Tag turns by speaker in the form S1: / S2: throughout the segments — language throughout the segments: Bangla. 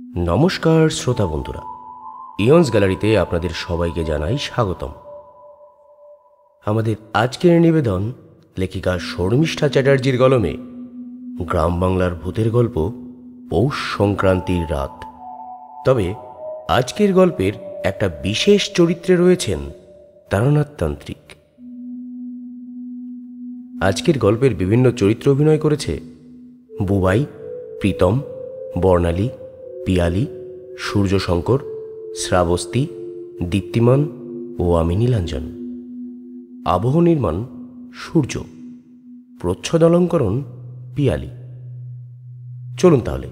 S1: নমস্কার শ্রোতা বন্ধুরা, ইয়ন্স গ্যালারিতে আপনাদের সবাইকে জানাই স্বাগতম। আমাদের আজকের নিবেদন লেখিকা শর্মিষ্ঠা চ্যাটার্জির কলমে গ্রাম বাংলার ভূতের গল্প পৌষ সংক্রান্তির রাত। তবে আজকের গল্পের একটা বিশেষ চরিত্রে রয়েছেন তারানাথ তান্ত্রিক। আজকের গল্পের বিভিন্ন চরিত্র অভিনয় করেছে বুবাই, প্রীতম, বর্ণালী, পিয়ালি, সূর্যশঙ্কর, শ্রাবস্তি, দীপ্তিমান ও আমি নীলাঞ্জন। আবহ নির্মাণ সূর্য, প্রচ্ছদ অলঙ্করণ পিয়ালি। চলুন তাহলে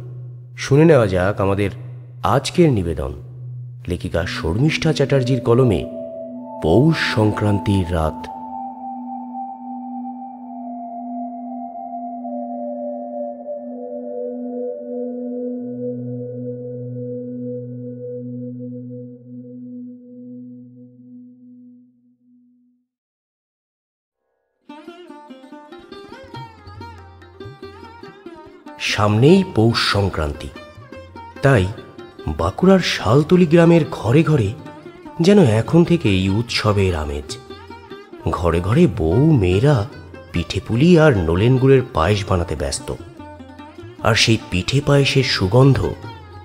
S1: শুনে নেওয়া যাক আমাদের আজকের নিবেদন লেখিকা শর্মিষ্ঠা চ্যাটার্জির কলমে পৌষ সংক্রান্তির রাত। সামনেই পৌষ সংক্রান্তি, তাই বাঁকুড়ার শালতলি গ্রামের ঘরে ঘরে যেন এখন থেকেই উৎসবের আমেজ। ঘরে ঘরে বউ মেয়েরা পিঠে পুলি আর নলেন গুড়ের পায়েস বানাতে ব্যস্ত। আর সেই পিঠে পায়েসের সুগন্ধ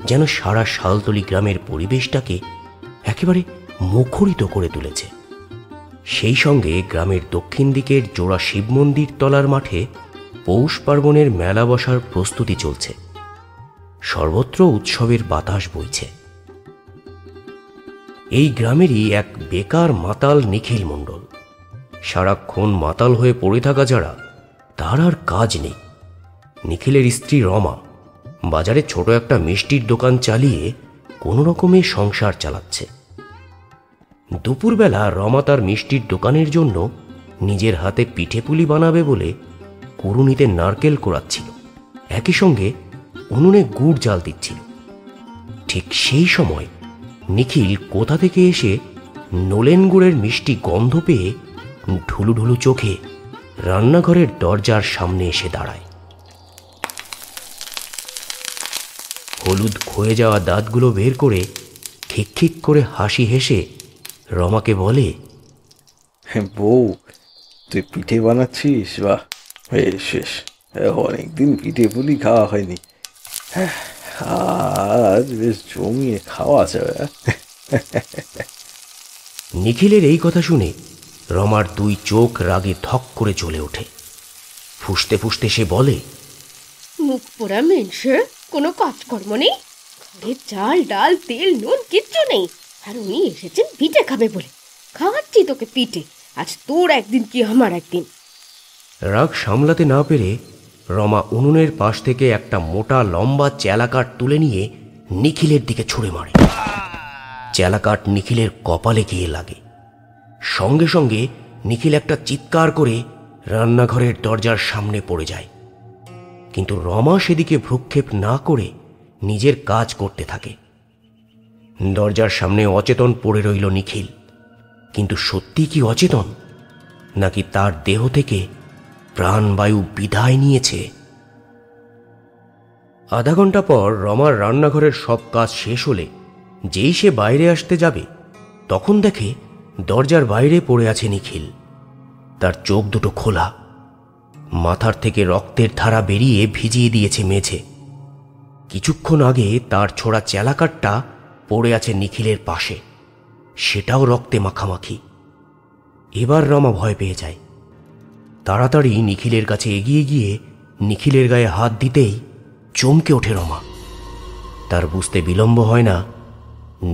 S1: যেন সারা শালতলি গ্রামের পরিবেশটাকে একেবারে মুখরিত করে তুলেছে। সেই সঙ্গে গ্রামের দক্ষিণ দিকের জোড়া শিব মন্দির তলার মাঠে পৌষ পার্বণের মেলা বসার প্রস্তুতি চলছে। সর্বত্র উৎসবের বাতাস বইছে। এই গ্রামেরই এক বেকার মাতাল নিখিল মণ্ডল। সারাক্ষণ মাতাল হয়ে পড়ে থাকা ছাড়া তার আর কাজ নেই। নিখিলের স্ত্রী রমা বাজারে ছোট একটা মিষ্টির দোকান চালিয়ে কোনো রকমে সংসার চালাচ্ছে। দুপুরবেলা রমা তার মিষ্টির দোকানের জন্য নিজের হাতে পিঠে পুলি বানাবে বলে কুড়ুনিতে নারকেল কোড়াচ্ছিল, একই সঙ্গে উনুনে গুড় জাল দিচ্ছিল। ঠিক সেই সময় নিখিল কোথা থেকে এসে নলেন গুড়ের মিষ্টি গন্ধ পেয়ে ঢুলু ঢুলু চোখে রান্নাঘরের দরজার সামনে এসে দাঁড়ায়। হলুদ ক্ষয়ে যাওয়া দাঁতগুলো বের করে খিক খিক করে হাসি হেসে রমাকে বলে,
S2: বউ, তুই পিঠে বানাচ্ছিস? বাহ, বেশ বেশ, অনেকদিন পিঠে পুলি খাওয়া হয়নি। আজ বেশ জমিয়ে খাওয়া যাবে।
S1: নিখিলের এই কথা শুনে রমার দুই চোখ রাগে ধক করে জ্বলে ওঠে। ফুঁসতে ফুঁসতে সে বলে,
S3: মুখ পোড়া মেনসে কোনো কাজকর্ম নেই, ঘরে চাল ডাল তেল নুন কিচ্ছু নেই, আর উনি এসেছেন পিঠে খাবে বলে। খাওয়াচ্ছি তোকে পিঠে, আজ তোর একদিন কি আমার একদিন।
S1: রাগ সামলাতে না পেরে রমা উনুনের পাশ থেকে একটা মোটা লম্বা চেলাকাঠ তুলে নিয়ে নিখিলের দিকে ছুঁড়ে মারে। চেলাকাঠ নিখিলের কপালে গিয়ে লাগে। সঙ্গে সঙ্গে নিখিল একটা চিৎকার করে রান্নাঘরের দরজার সামনে পড়ে যায়। কিন্তু রমা সেদিকে ভ্রুক্ষেপ না করে নিজের কাজ করতে থাকে। দরজার সামনে অচেতন পড়ে রইল নিখিল। কিন্তু সত্যি কি অচেতন, নাকি তার দেহ থেকে প্রাণবায়ু বিদায় নিয়েছে? আধা ঘন্টা পর রমার রান্নাঘরের সব কাজ শেষ হলে যেই সে বাইরে আসতে যাবে, তখন দেখে দরজার বাইরে পড়ে আছে নিখিল। তার চোখ দুটো খোলা, মাথার থেকে রক্তের ধারা বেরিয়ে ভিজিয়ে দিয়েছে মেঝে। কিছুক্ষণ আগে তার ছোড়া চেলাকাঠটা পড়ে আছে নিখিলের পাশে, সেটাও রক্তে মাখামাখি। এবার রমা ভয় পেয়ে যায়। তাড়াতাড়ি নিখিলের কাছে এগিয়ে গিয়ে নিখিলের গায়ে হাত দিতেই চমকে ওঠে রমা। তার বুঝতে বিলম্ব হয় না,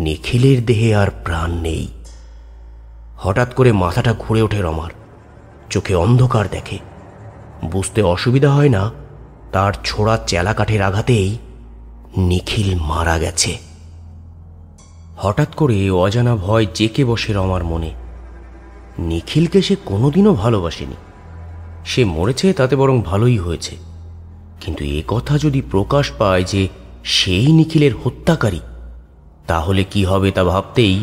S1: নিখিলের দেহে আর প্রাণ নেই। হঠাৎ করে মাথাটা ঘুরে ওঠে রমার, চোখে অন্ধকার দেখে। বুঝতে অসুবিধা হয় না তার ছোড়া চেলাকাঠের আঘাতেই নিখিল মারা গেছে। হঠাৎ করে অজানা ভয় জেঁকে বসে রমার মনে। নিখিলকে সে কোনোদিনও ভালোবাসেনি। সে মরেছে তাতে বরং ভালোই হয়েছে। কিন্তু এ কথা যদি প্রকাশ পায় যে সেই নিখিলের হত্যাকারী, তাহলে কি হবে তা ভাবতেই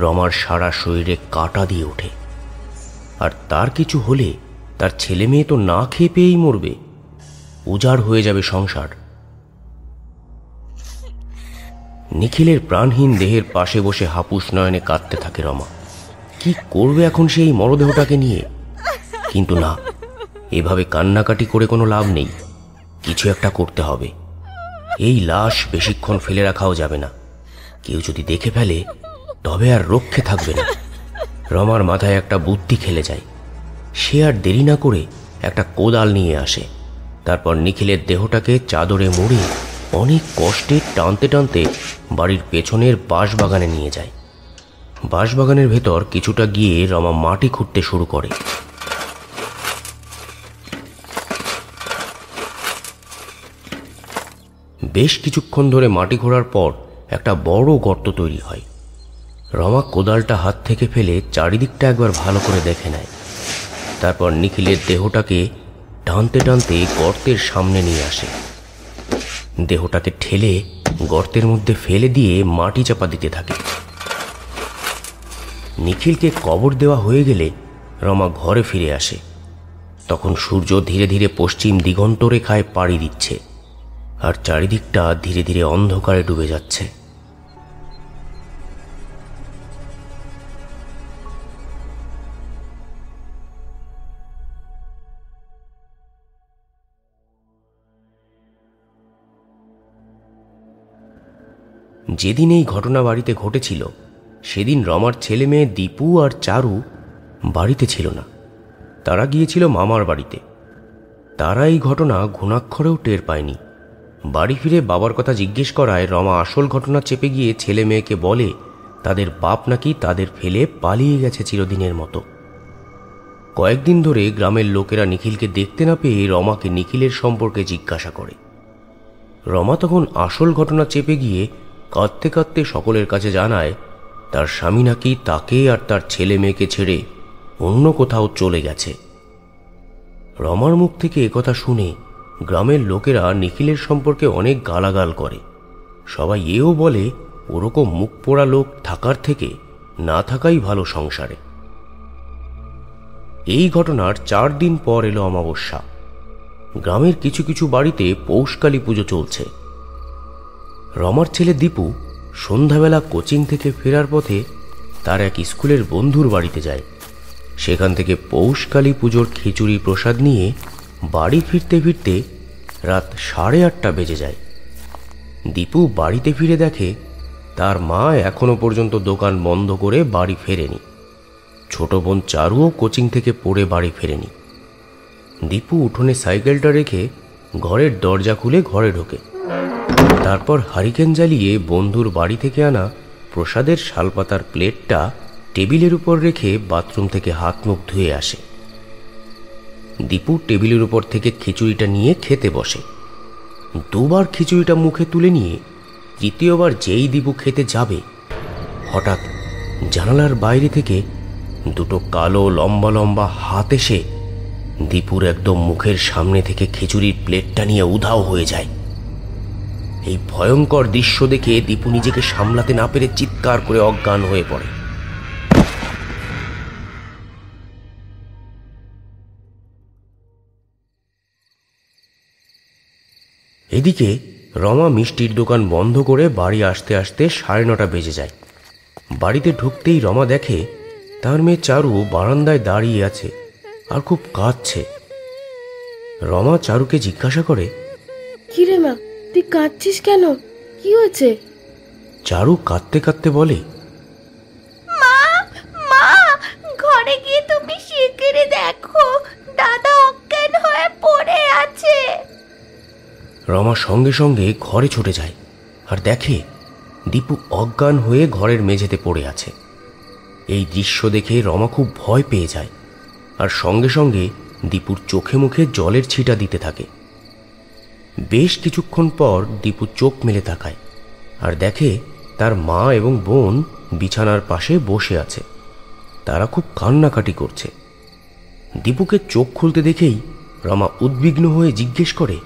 S1: রমার সারা শরীরে কাঁটা দিয়ে ওঠে। আর তার কিছু হলে তার ছেলে মেয়ে তো না খেয়ে পেয়েই মরবে, উজাড় হয়ে যাবে সংসার। নিখিলের প্রাণহীন দেহের পাশে বসে হাপুস নয়নে কাঁদতে থাকে রমা। কি করবে এখন সেই মরদেহটাকে নিয়ে? কিন্তু না, এভাবে কান্নাকাটি করে কোনো লাভ নেই। কিছু একটা করতে হবে। এই লাশ বেশিক্ষণ ফেলে রাখাও যাবে না। কেউ যদি দেখে ফেলে তবে আর রক্ষে থাকবে না। রমার মাথায় একটা বুদ্ধি খেলে যায়। সে আর দেরি না করে একটা কোদাল নিয়ে আসে। তারপর নিখিলের দেহটাকে চাদরে মুড়ে অনেক কষ্টে টানতে টানতে বাড়ির পেছনের বাঁশবাগানে নিয়ে যায়। বাঁশবাগানের ভেতর কিছুটা গিয়ে রমা মাটি খুঁড়তে শুরু করে। বেশ কিছুক্ষণ ধরে মাটি খোঁড়ার পর একটা বড় গর্ত তৈরি হয়। রমা কোদালটা হাত থেকে ফেলে চারিদিকটা একবার ভালো করে দেখে নেয়। তারপর নিখিলের দেহটাকে টানতে টানতে গর্তের সামনে নিয়ে আসে। দেহটাকে ঠেলে গর্তের মধ্যে ফেলে দিয়ে মাটি চাপা দিতে থাকে। নিখিলকে কবর দেওয়া হয়ে গেলে রমা ঘরে ফিরে আসে। তখন সূর্য ধীরে ধীরে পশ্চিম দিগন্ত রেখায় পাড়ি দিচ্ছে, আর চারিদিকটা ধীরে ধীরে অন্ধকারে ডুবে যাচ্ছে। যেদিন এই ঘটনা বাড়িতে ঘটেছিল সেদিন রমার ছেলে মেয়ে দীপু আর চারু বাড়িতে ছিল না। তারা গিয়েছিল মামার বাড়িতে। তারা এই ঘটনা ঘুণাক্ষরেও টের পায়নি। বাড়ি ফিরে বাবার কথা জিজ্ঞেস করায় রমা আসল ঘটনা চেপে গিয়ে ছেলে মেয়েকে বলে তাদের বাপ নাকি তাদের ফেলে পালিয়ে গেছে চিরদিনের মতো। কয়েকদিন ধরে গ্রামের লোকেরা নিখিলকে দেখতে না পেয়ে রমাকে নিখিলের সম্পর্কে জিজ্ঞাসা করে। রমা তখন আসল ঘটনা চেপে গিয়ে কাঁদতে কাঁদতে সকলের কাছে জানায় তার স্বামী নাকি তাকে আর তার ছেলে মেয়েকে ছেড়ে অন্য কোথাও চলে গেছে। রমার মুখ থেকে একথা শুনে গ্রামের লোকেরা নিখিলের সম্পর্কে অনেক গালাগাল করে। সবাই এও বলে ওরকম মুখ পোড়া লোক থাকার থেকে না থাকাই ভালো সংসারে। এই ঘটনার 4 দিন পর এলো অমাবস্যা। গ্রামের কিছু কিছু বাড়িতে পৌষকালী পুজো চলছে। রমার ছেলে দীপু সন্ধ্যাবেলা কোচিং থেকে ফেরার পথে তার এক স্কুলের বন্ধুর বাড়িতে যায়। সেখান থেকে পৌষকালী পুজোর খিচুড়ি প্রসাদ নিয়ে বাড়ি ফিরতে ফিরতে রাত 8:30 বেজে যায়। দীপু বাড়িতে ফিরে দেখে তার মা এখনো পর্যন্ত দোকান বন্ধ করে বাড়ি ফেরেনি। ছোট বোন চারুও কোচিং থেকে পড়ে বাড়ি ফেরেনি। দীপু উঠোনে সাইকেলটা রেখে ঘরের দরজা খুলে ঘরে ঢোকে। তারপর হারিকেন জ্বালিয়ে বন্ধুর বাড়ি থেকে আনা প্রসাদের শালপাতার প্লেটটা টেবিলের উপর রেখে বাথরুম থেকে হাত মুখ ধুয়ে আসে। দীপু টেবিলের উপর থেকে খিচুড়িটা নিয়ে খেতে বসে। 2 বার খিচুড়িটা মুখে তুলে নিয়ে 3য়বার যেই দীপু খেতে যাবে হঠাৎ জানালার বাইরে থেকে 2টো কালো লম্বা লম্বা হাত এসে দীপুর একদম মুখের সামনে থেকে খিচুড়ির প্লেটটা নিয়ে উধাও হয়ে যায়। এই ভয়ঙ্কর দৃশ্য দেখে দীপু নিজেকে সামলাতে না পেরে চিৎকার করে অজ্ঞান হয়ে পড়ে। এদিকে রমা মিষ্টির দোকান বন্ধ করে বাড়ি আসতে আসতে 9:30 বেজে যায়। বাড়িতে ঢুকতেই রমা দেখে তার মেয়ে চারু বারান্দায় দাঁড়িয়ে আছে আর খুব কাঁদছে। রমা চারুকে জিজ্ঞাসা করে,
S3: কি রে মা, তুই কাঁদছিস কেন? কি হয়েছে?
S1: চারু কাঁদতে কাঁদতে বলে,
S4: মা মা ঘরে গিয়ে তুমি শিগগিরই দেখো, দাদা অজ্ঞান হয়ে পড়ে আছে।
S1: রমা সঙ্গে সঙ্গে ঘরে ছুটে যায় আর দেখে দীপু অজ্ঞান হয়ে ঘরের মেঝেতে পড়ে আছে। এই দৃশ্য দেখে রমা খুব ভয় পেয়ে যায় আর সঙ্গে সঙ্গে দীপুর চোখে মুখে জলের ছিটা দিতে থাকে। বেশ কিছুক্ষণ পর দীপু চোখ মেলে তাকায় আর দেখে তার মা এবং বোন বিছানার পাশে বসে আছে। তারা খুব কান্নাকাটি করছে। দীপুকে চোখ খুলতে দেখেই রমা উদ্বিগ্ন হয়ে জিজ্ঞেস করে,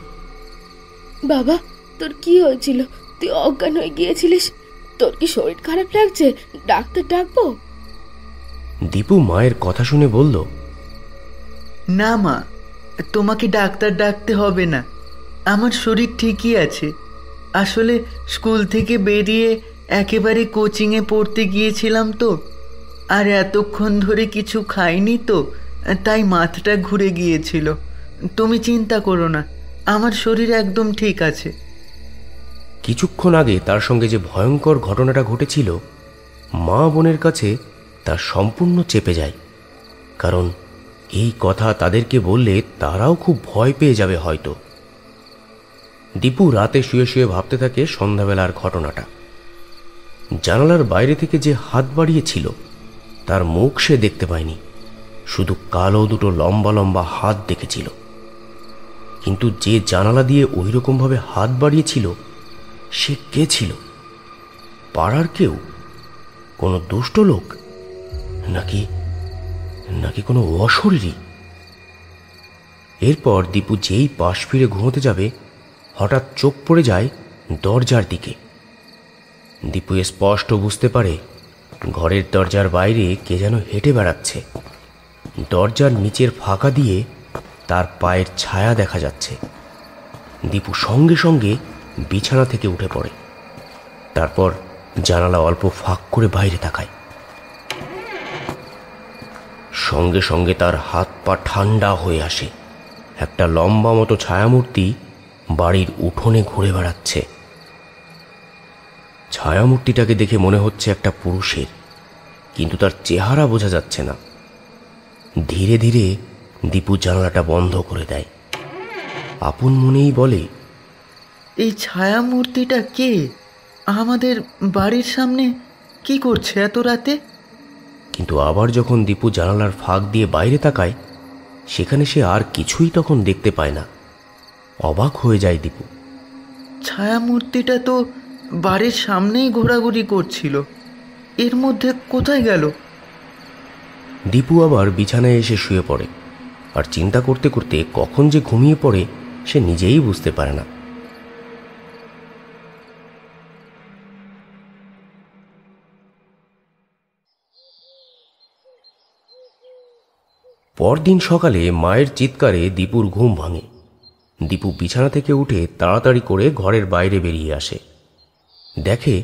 S3: বাবা, তোর কি হয়েছিল? তুই অজ্ঞান হয়ে গিয়েছিলিস? তোর কি শরীর খারাপ লাগছে? ডাক্তার ডাকবো?
S1: দীপু মায়ের কথা শুনে বলল,
S5: না মা, তোমাকে ডাক্তার ডাকতে হবে না, আমার শরীর ঠিকই আছে। আসলে স্কুল থেকে বেরিয়ে একেবারে কোচিংয়ে পড়তে গিয়েছিলাম তো, আর এতক্ষণ ধরে কিছু খাইনি তো, তাই মাথাটা ঘুরে গিয়েছিল। তুমি চিন্তা করো না, আমার শরীর একদম ঠিক আছে।
S1: কিছুক্ষণ আগে তার সঙ্গে যে ভয়ঙ্কর ঘটনাটা ঘটেছিল, মা বোনের কাছে তা সম্পূর্ণ চেপে যায়। কারণ এই কথা তাদেরকে বললে তারাও খুব ভয় পেয়ে যাবে হয়তো। দীপু রাতে শুয়ে শুয়ে ভাবতে থাকে সন্ধ্যাবেলার ঘটনাটা। জানালার বাইরে থেকে যে হাত বাড়িয়েছিল তার মুখ সে দেখতে পায়নি, শুধু কালো দুটো লম্বা লম্বা হাত দেখেছিল। কিন্তু যে জানালা দিয়ে ওই রকমভাবে হাত বাড়িয়েছিল সে কে ছিল? পাড়ার কেউ? কোনো দুষ্ট লোক? নাকি নাকি কোনো অশরীরী? এরপর দীপু যেই পাশ ফিরে ঘুমোতে যাবে, হঠাৎ চোখ পড়ে যায় দরজার দিকে। দীপু স্পষ্ট বুঝতে পারে ঘরের দরজার বাইরে কে যেন হেঁটে বেড়াচ্ছে। দরজার নিচের ফাঁকা দিয়ে তার পায়ের ছায়া দেখা যাচ্ছে। দীপু সঙ্গে সঙ্গে বিছানা থেকে উঠে পড়ে। তারপর জানালা অল্প ফাঁক করে বাইরে তাকায়। সঙ্গে সঙ্গে তার হাত পা ঠান্ডা হয়ে আসে। একটা লম্বা মতো ছায়ামূর্তি বাড়ির উঠোনে ঘুরে বেড়াচ্ছে। ছায়ামূর্তিটাকে দেখে মনে হচ্ছে একটা পুরুষের, কিন্তু তার চেহারা বোঝা যাচ্ছে না। ধীরে ধীরে দীপু জানালাটা বন্ধ করে দেয়। আপন মনেই বলে,
S5: এই ছায়ামূর্তিটা কে? আমাদের বাড়ির সামনে কি করছে এত রাতে?
S1: কিন্তু আবার যখন দীপু জানালার ফাঁক দিয়ে বাইরে তাকায়, সেখানে সে আর কিছুই তখন দেখতে পায় না। অবাক হয়ে যায় দীপু।
S5: ছায়ামূর্তিটা তো বাড়ির সামনেই ঘোরাঘুরি করছিল, এর মধ্যে কোথায় গেল?
S1: দীপু আবার বিছানায় এসে শুয়ে পড়ে, আর চিন্তা করতে করতে কখন যে ঘুমিয়ে পড়ে সে নিজেই বুঝতে পারে না। পরদিন সকালে মায়ের চিৎকারে দীপুর ঘুম ভাঙে। দীপু বিছানা থেকে উঠে তাড়াতাড়ি করে ঘরের বাইরে বেরিয়ে আসে। দেখে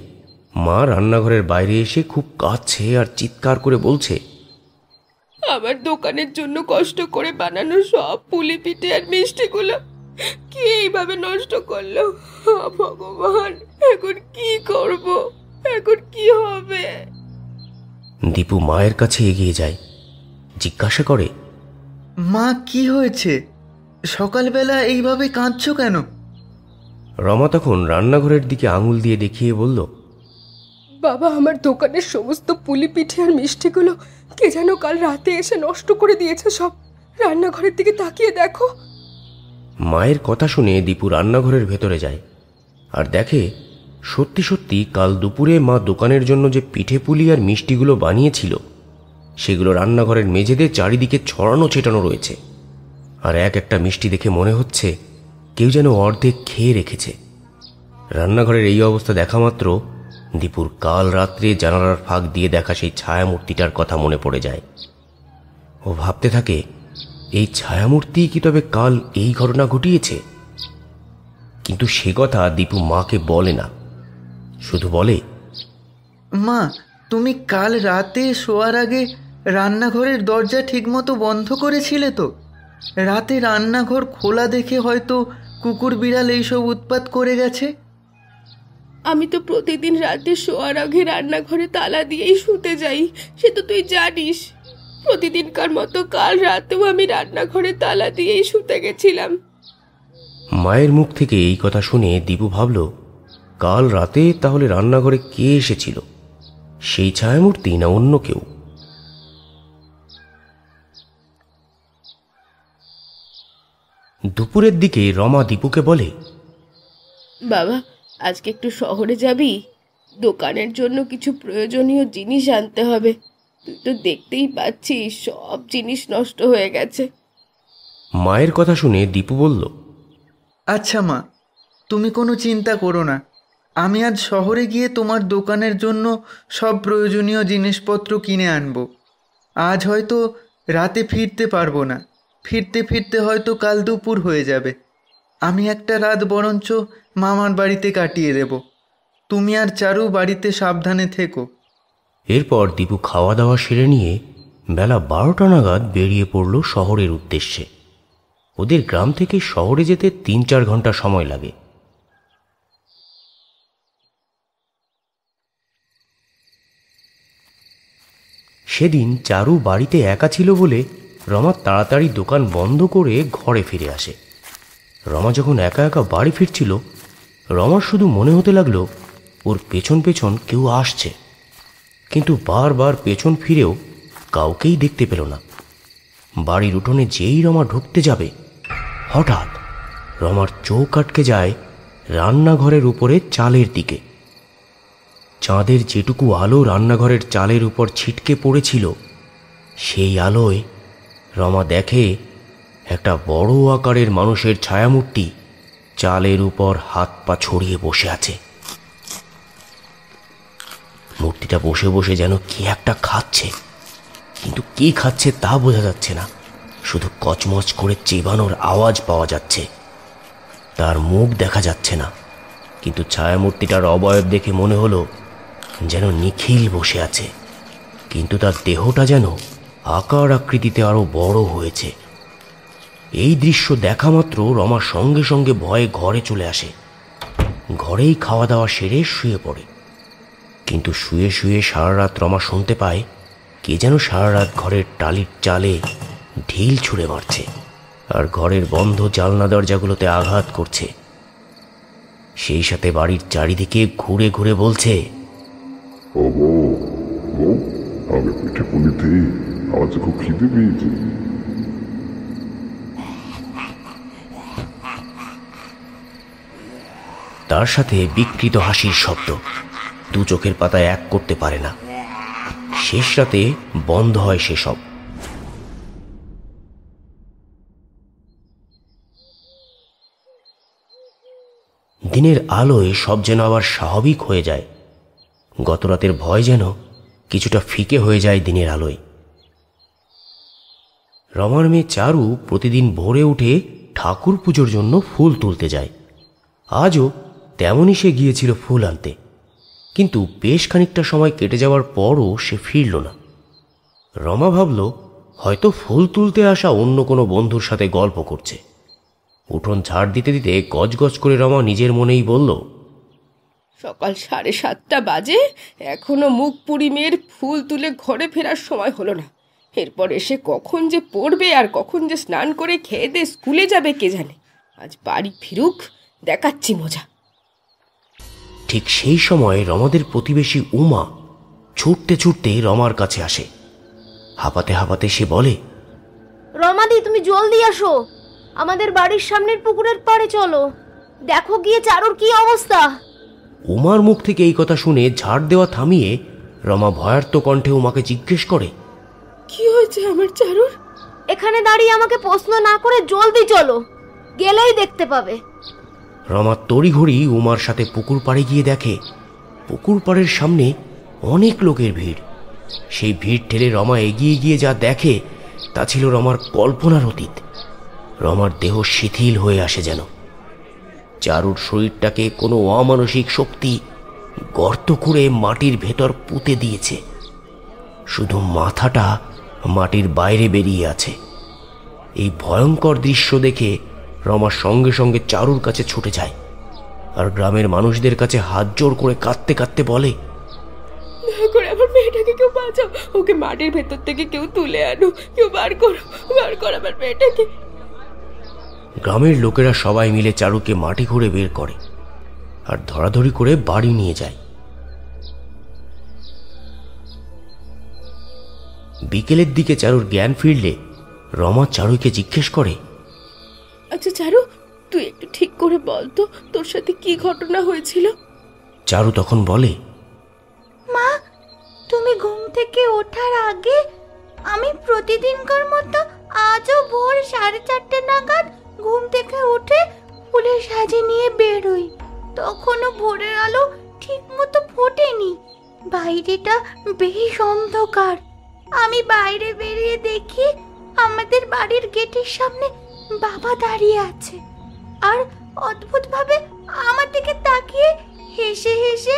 S1: মা রান্নাঘরের বাইরে এসে খুব কাঁদছে আর চিৎকার করে বলছে,
S3: আমার দোকানের জন্য কষ্ট করে বানানো সব পুলি পিঠে আর মিষ্টিগুলো কে এইভাবে নষ্ট করলো? ভগবান, এখন কি করব? এখন কি হবে?
S1: দীপু মায়ের কাছে এগিয়ে যায়, জিজ্ঞাসা করে,
S5: মা, কি হয়েছে? সকালবেলা এইভাবে কাঁদছো কেন?
S1: রমা তখন রান্নাঘরের দিকে আঙুল দিয়ে দেখিয়ে বলল,
S3: বাবা, আমার দোকানের সমস্ত পুলি পিঠে আর মিষ্টিগুলো কে যেন কাল রাতে এসে নষ্ট করে দিয়েছে সব। রান্নাঘরের দিকে তাকিয়ে দেখো।
S1: মায়ের কথা শুনে দীপু রান্নাঘরের ভেতরে যায় আর দেখে সত্যি সত্যি কাল দুপুরে মা দোকানের জন্য যে পিঠে পুলি আর মিষ্টিগুলো বানিয়েছিল সেগুলো রান্নাঘরের মেঝেতে চারিদিকে ছড়ানো ছেটানো রয়েছে। আর এক একটা মিষ্টি দেখে মনে হচ্ছে কেউ যেন অর্ধেক খেয়ে রেখেছে। রান্নাঘরের এই অবস্থা দেখা মাত্র দীপুর কাল রাত্রে জানালার ফাঁক দিয়ে দেখা সেই ছায়ামূর্তিটার কথা মনে পড়ে যায়। ও ভাবতে থাকে, এই ছায়ামূর্তি কি তবে কাল এই ঘটনা ঘটিয়েছে? কিন্তু সে কথা দীপু মাকে বলে না, শুধু বলে,
S5: মা, তুমি কাল রাতে শোয়ার আগে রান্নাঘরের দরজা ঠিকমতো বন্ধ করেছিলে তো? রাতে রান্নাঘর খোলা দেখে হয়তো কুকুর বিড়াল এইসব উৎপাত করে গেছে।
S3: আমি তো প্রতিদিন রাতে শোয়ার আগে রান্নাঘরে তালা দিয়েই শুতে যাই, সে তো তুই জানিস। প্রতিদিনকার মতো কাল রাতেও আমি রান্নাঘরে তালা দিয়েই শুতে গেছিলাম।
S1: মায়ের মুখ থেকে এই কথা শুনে দীপু ভাবল, কাল রাতে তাহলে রান্নাঘরে কে এসেছিল? সেই ছায়ামূর্তি না অন্য কেউ? দুপুরের দিকে রমা দীপুকে বলে,
S3: বাবা, আজকে একটু শহরে যাবি? দোকানের জন্য কিছু প্রয়োজনীয় জিনিস আনতে হবে। তুই তো দেখতেই পাচ্ছিস সব জিনিস নষ্ট হয়ে গেছে।
S1: মায়ের কথা শুনে দীপু বলল,
S5: আচ্ছা মা, তুমি কোনো চিন্তা করো না, আমি আজ শহরে গিয়ে তোমার দোকানের জন্য সব প্রয়োজনীয় জিনিসপত্র কিনে আনবো। আজ হয়তো রাতে ফিরতে পারবো না, ফিরতে ফিরতে হয়তো কাল দুপুর হয়ে যাবে। আমি একটা রাত বরঞ্চ মামার বাড়িতে কাটিয়ে দেব। তুমি আর চারু বাড়িতে সাবধানে থেকো।
S1: এরপর দীপু খাওয়া দাওয়া সেরে নিয়ে বেলা 12টা নাগাদ বেরিয়ে পড়ল শহরের উদ্দেশ্যে। ওদের গ্রাম থেকে শহরে যেতে 3-4 ঘন্টা সময় লাগে। সেদিন চারু বাড়িতে একা ছিল বলে রমা তাড়াতাড়ি দোকান বন্ধ করে ঘরে ফিরে আসে। রমা যখন একা একা বাড়ি ফিরছিল, রমার শুধু মনে হতে লাগলো ওর পেছন পেছন কেউ আসছে, কিন্তু বারবার পেছন ফিরেও কাউকেই দেখতে পেল না। বাড়ির উঠোনে যেই রমা ঢুকতে যাবে, হঠাৎ রমার চোখ আটকে যায় রান্নাঘরের উপরে চালের দিকে। চাঁদের যেটুকু আলো রান্নাঘরের চালের উপর ছিটকে পড়েছিল, সেই আলোয় রমা দেখে একটা বড় আকারের মানুষের ছায়ামূর্তি চালের উপর হাত পা ছড়িয়ে বসে আছে। মূর্তিটা বসে বসে যেন কি একটা খাচ্ছে, কিন্তু কি খাচ্ছে তা বোঝা যাচ্ছে না। শুধু কচমচ করে চেবানোর আওয়াজ পাওয়া যাচ্ছে। তার মুখ দেখা যাচ্ছে না, কিন্তু ছায়ামূর্তিটার অবয়ব দেখে মনে হলো যেন নিখিল বসে আছে, কিন্তু তার দেহটা যেন আকার আকৃতিতে আরো বড় হয়েছে। এই দৃশ্য দেখা মাত্র রমা সঙ্গে সঙ্গে ভয়ে ঘরে চলে আসে। ঘরেই খাওয়া দাওয়া সেরে শুয়ে পড়ে, কিন্তু শুয়ে শুয়ে সারা রাত রমা শুনতে পায় কে যেন সারা রাত ঘরের টালির চালে ঢিল ছুঁড়ে মারছে, আর ঘরের বন্ধ জানলা দরজাগুলোতে আঘাত করছে। সেই সাথে বাড়ির চারিদিকে ঘুরে ঘুরে বলছে,
S6: আগে পিঠে পুলিতে আজ খুব খিদে পেয়েছে।
S1: তার সাথে বিকৃত হাসির শব্দ। দু চোখের পাতায় এক করতে পারে না। শেষ রাতে বন্ধ হয় সেসব। দিনের আলোয় সব যেন আবার স্বাভাবিক হয়ে যায়। গতরাতের ভয় যেন কিছুটা ফিকে হয়ে যায় দিনের আলোয়। রমার মেয়ে চারু প্রতিদিন ভোরে উঠে ঠাকুর পুজোর জন্য ফুল তুলতে যায়। আজও তেমনই সে গিয়েছিল ফুল আনতে, কিন্তু বেশ খানিকটা সময় কেটে যাওয়ার পরও সে ফিরল না। রমা ভাবল হয়তো ফুল তুলতে আসা অন্য কোনো বন্ধুর সাথে গল্প করছে। উঠোন ঝাড় দিতে দিতে গজগজ করে রমা নিজের মনেই বলল,
S3: সকাল 7:30 বাজে, এখনো মুখ পুরি মেয়ের ফুল তুলে ঘরে ফেরার সময় হলো না। এরপর এসে কখন যে পড়বে আর কখন যে স্নান করে খেয়ে দিয়ে স্কুলে যাবে কে জানে। আজ বাড়ি ফিরুক, দেখাচ্ছি মজা।
S1: ঠিক সেই সময় রমাদের প্রতিবেশী উমা ছুটতে ছুটতে রমার কাছে আসে। হাঁপাতে হাঁপাতে সে বলে,
S4: রমাদি, তুমি জলদি আসো, আমাদের বাড়ির সামনের পুকুরের পাড়ে চলো, দেখো গিয়ে চারুর কি অবস্থা।
S1: উমার মুখ থেকে এই কথা শুনে ঝাড় দেওয়া থামিয়ে রমা ভয়ার্ত কণ্ঠে উমাকে জিজ্ঞেস করে,
S3: কি হয়েছে আমার চারুর?
S4: এখানে দাঁড়িয়ে আমাকে প্রশ্ন না করে জলদি চলো, গেলেই দেখতে পাবে।
S1: রমা তড়িঘড়ি উমার সাথে পুকুর পাড়ে গিয়ে দেখে পুকুর পাড়ের সামনে অনেক লোকের ভিড়। সেই ভিড় ঠেলে রমা এগিয়ে গিয়ে যা দেখে তা ছিল রমার কল্পনার অতীত। রমার দেহ শিথিল হয়ে আসে যেন। চারুর শরীরটাকে কোনো অমানসিক শক্তি গর্ত করে মাটির ভেতর পুঁতে দিয়েছে। শুধু মাথাটা মাটির বাইরে বেরিয়ে আছে। এই ভয়ঙ্কর দৃশ্য দেখে রমা সঙ্গে সঙ্গে চারুর কাছে ছুটে যায়, আর গ্রামের মানুষদের কাছে হাত জোড় করে কাঁদতে কাঁদতে বলে,
S3: দয়া করে আমার মেয়েটাকে কেউ বাঁচাও, ওকে মাটির ভেতর থেকে কেউ তুলে আনো, কেউ বার করো আমার মেয়েটাকে।
S1: গ্রামের লোকেরা সবাই মিলে চারুকে মাটি খুঁড়ে বের করে আর ধরাধরি করে বাড়ি নিয়ে যায়। বিকেলের দিকে চারুর জ্ঞান ফিরলে রমা চারুকে জিজ্ঞেস করে,
S3: আচ্ছা চারু, তুই একটু ঠিক করে বল তো তোর সাথে কি ঘটনা হয়েছিল?
S1: চারু তখন বলে,
S4: মা, তুমি ঘুম থেকে ওঠার আগে আমি প্রতিদিনকার মতো আজও ভোর 4:30 নাগাদ ঘুম থেকে উঠে ফুলের সাজি নিয়ে বেরোই। তখনও ভোরের আলো ঠিক মতো ফোটেনি, বাইরেটা বেশ অন্ধকার। আমি বাইরে বেরিয়ে দেখি আমাদের বাড়ির গেটের সামনে বাবা দাঁড়িয়ে আছে, আর অদ্ভুতভাবে আমার দিকে তাকিয়ে হেসে হেসে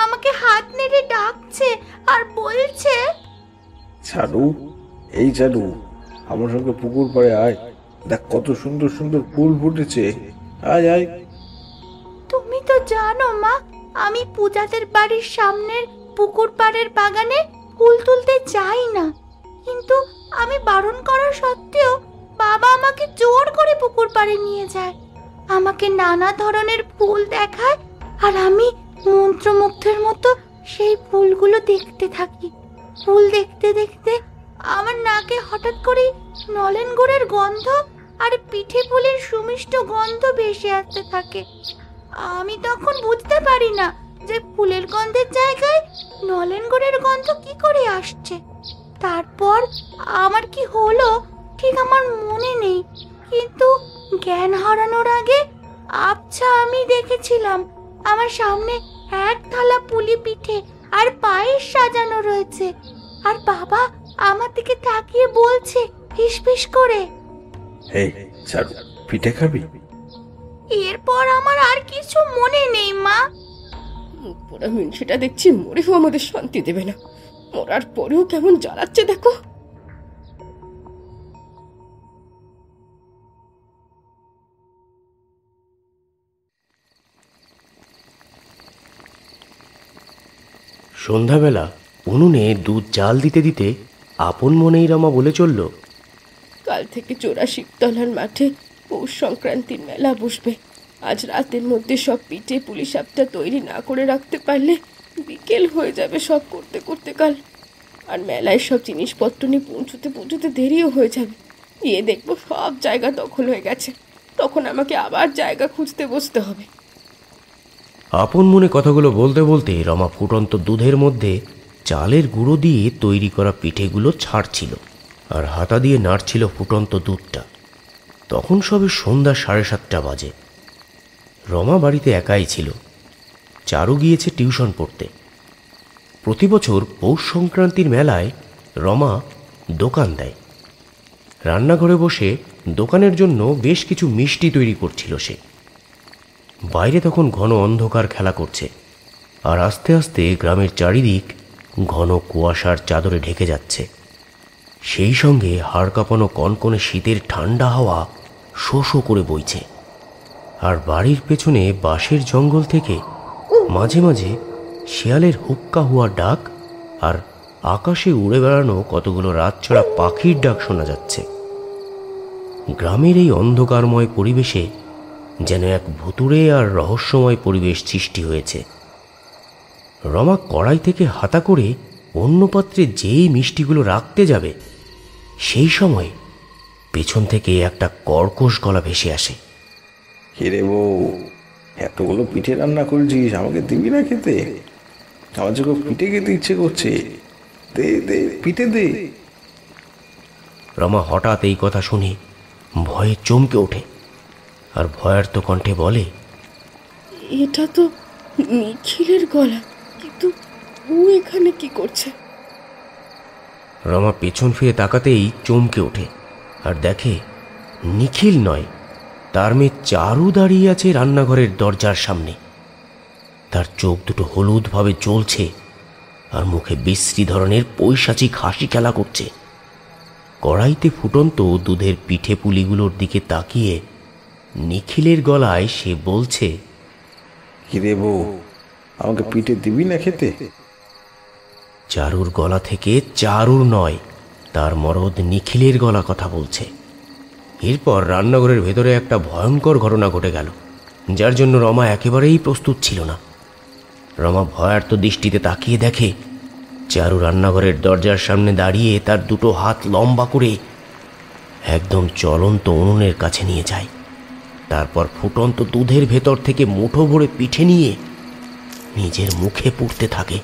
S4: আমাকে হাত নেড়ে ডাকছে আর বলছে,
S2: চারু, এই চারু, আমার সঙ্গে পুকুর পাড়ে আয়, দেখ কত সুন্দর সুন্দর ফুল ফুটেছে, আয় আয়।
S4: তুমি তো জানো মা, আমি পূজাদের বাড়ির সামনের পুকুর পাড়ের বাগানে ফুল তুলতে যাই না, কিন্তু আমি বারণ করা সত্ত্বেও বাবা আমাকে জোর করে পুকুর পাড়ে নিয়ে যায়, আমাকে নানা ধরনের ফুল দেখায় আর আমি মন্ত্রমুগ্ধের মতো সেই ফুলগুলো দেখতে থাকি। ফুল দেখতে দেখতে আমার নাকে হঠাৎ করে নলেন গুড়ের গন্ধ আর পিঠে পুলির সুমিষ্ট গন্ধ ভেসে আসতে থাকে। আমি তখন বুঝতে পারি না যে ফুলের গন্ধের জায়গায় নলেন গুড়ের গন্ধ কি করে আসছে। তারপর আমার কি হলো ঠিক আমার মনে নেই, কিন্তু জ্ঞান হারানোর আগে আবছা আমি দেখেছিলাম আমার সামনে এক থালা পুলি পিঠে আর পায়েস সাজানো রয়েছে, আর বাবা আমার দিকে তাকিয়ে বলছে ফিসফিস করে,
S2: এই চারু, পিঠে খাবি?
S4: এরপর আমার আর কিছু মনে নেই মা।
S3: মুখ পোড়া মিনসেটা দেখছি মরেও আমাদের শান্তি দেবে না, মরার পরেও কেমন জ্বালাচ্ছে দেখো।
S1: সন্ধ্যাবেলা উনুনে দুধ জাল দিতে দিতে আপন মনেই রমা বলে চলল,
S3: কাল থেকে চোরা শিবতলার মাঠে পৌষ সংক্রান্তির মেলা বসবে। আজ রাতের মধ্যে সব পিঠে পুলি সাপটা তৈরি না করে রাখতে পারলে বিকেল হয়ে যাবে সব করতে করতে কাল, আর মেলায় সব জিনিসপত্র নিয়ে পৌঁছতে পৌঁছতে দেরিও হয়ে যাবে। গিয়ে দেখবো সব জায়গা দখল হয়ে গেছে, তখন আমাকে আবার জায়গা খুঁজতে বসতে হবে।
S1: আপন মনে কথাগুলো বলতে বলতে রমা ফুটন্ত দুধের মধ্যে চালের গুঁড়ো দিয়ে তৈরি করা পিঠেগুলো ছাড়ছিল আর হাতা দিয়ে নাড়ছিল ফুটন্ত দুধটা। তখন সবে সন্ধ্যা 7:30 বাজে। রমা বাড়িতে একাই ছিল, চারু গিয়েছে টিউশন পড়তে। প্রতি বছর পৌষ সংক্রান্তির মেলায় রমা দোকান দেয়। রান্নাঘরে বসে দোকানের জন্য বেশ কিছু মিষ্টি তৈরি করছিল সে। বাইরে তখন ঘন অন্ধকার খেলা করছে, আর আস্তে আস্তে গ্রামের চারিদিক ঘন কুয়াশার চাদরে ঢেকে যাচ্ছে। সেই সঙ্গে হাড় কাঁপানো কনকনে শীতের ঠান্ডা হাওয়া শো শো করে বইছে, আর বাড়ির পেছনে বাঁশের জঙ্গল থেকে মাঝে মাঝে শেয়ালের হুক্কা হওয়া ডাক আর আকাশে উড়ে বেড়ানো কতগুলো রাতছাড়া পাখির ডাক শোনা যাচ্ছে। গ্রামের এই অন্ধকারময় পরিবেশে যেন এক ভুতুড়ে আর রহস্যময় পরিবেশ সৃষ্টি হয়েছে। রমা কড়াই থেকে হাতা করে অন্য পাত্রে যেই মিষ্টিগুলো রাখতে যাবে, সেই সময় পেছন থেকে একটা কর্কশ গলা ভেসে আসে।
S2: হিরে বউ, এতগুলো পিঠে রান্না করেছিস, আমাকে দিবি না খেতে? আমার যখন পিঠে খেতে ইচ্ছে করছে, দে দে, পিঠে দে।
S1: রমা হঠাৎ এই কথা শুনে ভয়ে চমকে ওঠে আর ভয়ার্ত কণ্ঠে বলে,
S3: এটা তো নিখিলের গলা, কিন্তু ও এখানে কি করছে?
S1: রমা পেছন ফিরে তাকাতেই চমকে ওঠে আর দেখে নিখিল নয়, তার মেয়ে চারু দাঁড়িয়ে আছে রান্নাঘরের দরজার সামনে। তার চোখ দুটো হলুদভাবে জ্বলছে আর মুখে বিশ্রী ধরনের পৈশাচিক হাসি খেলা করছে। কড়াইতে ফুটন্ত দুধের পিঠে পুলিগুলোর দিকে তাকিয়ে নিখিলের গলায় সে বলছে,
S2: হিরে বউ, আমাকে পিঠে দিবি না খেতে?
S1: চারুর গলা থেকে চারুর নয়, তার মরদ নিখিলের গলা কথা বলছে। এরপর রান্নাঘরের ভেতরে একটা ভয়ঙ্কর ঘটনা ঘটে গেল, যার জন্য রমা একেবারেই প্রস্তুত ছিল না। রমা ভয়ার্ত দৃষ্টিতে তাকিয়ে দেখে চারু রান্নাঘরের দরজার সামনে দাঁড়িয়ে তার দুটো হাত লম্বা করে একদম চলন্ত উনুনের কাছে নিয়ে যায়। তারপর ফুটন্ত দুধের ভেতর থেকে মুঠো ভরে পিঠে নিয়ে নিজের মুখে পুড়তে থাকে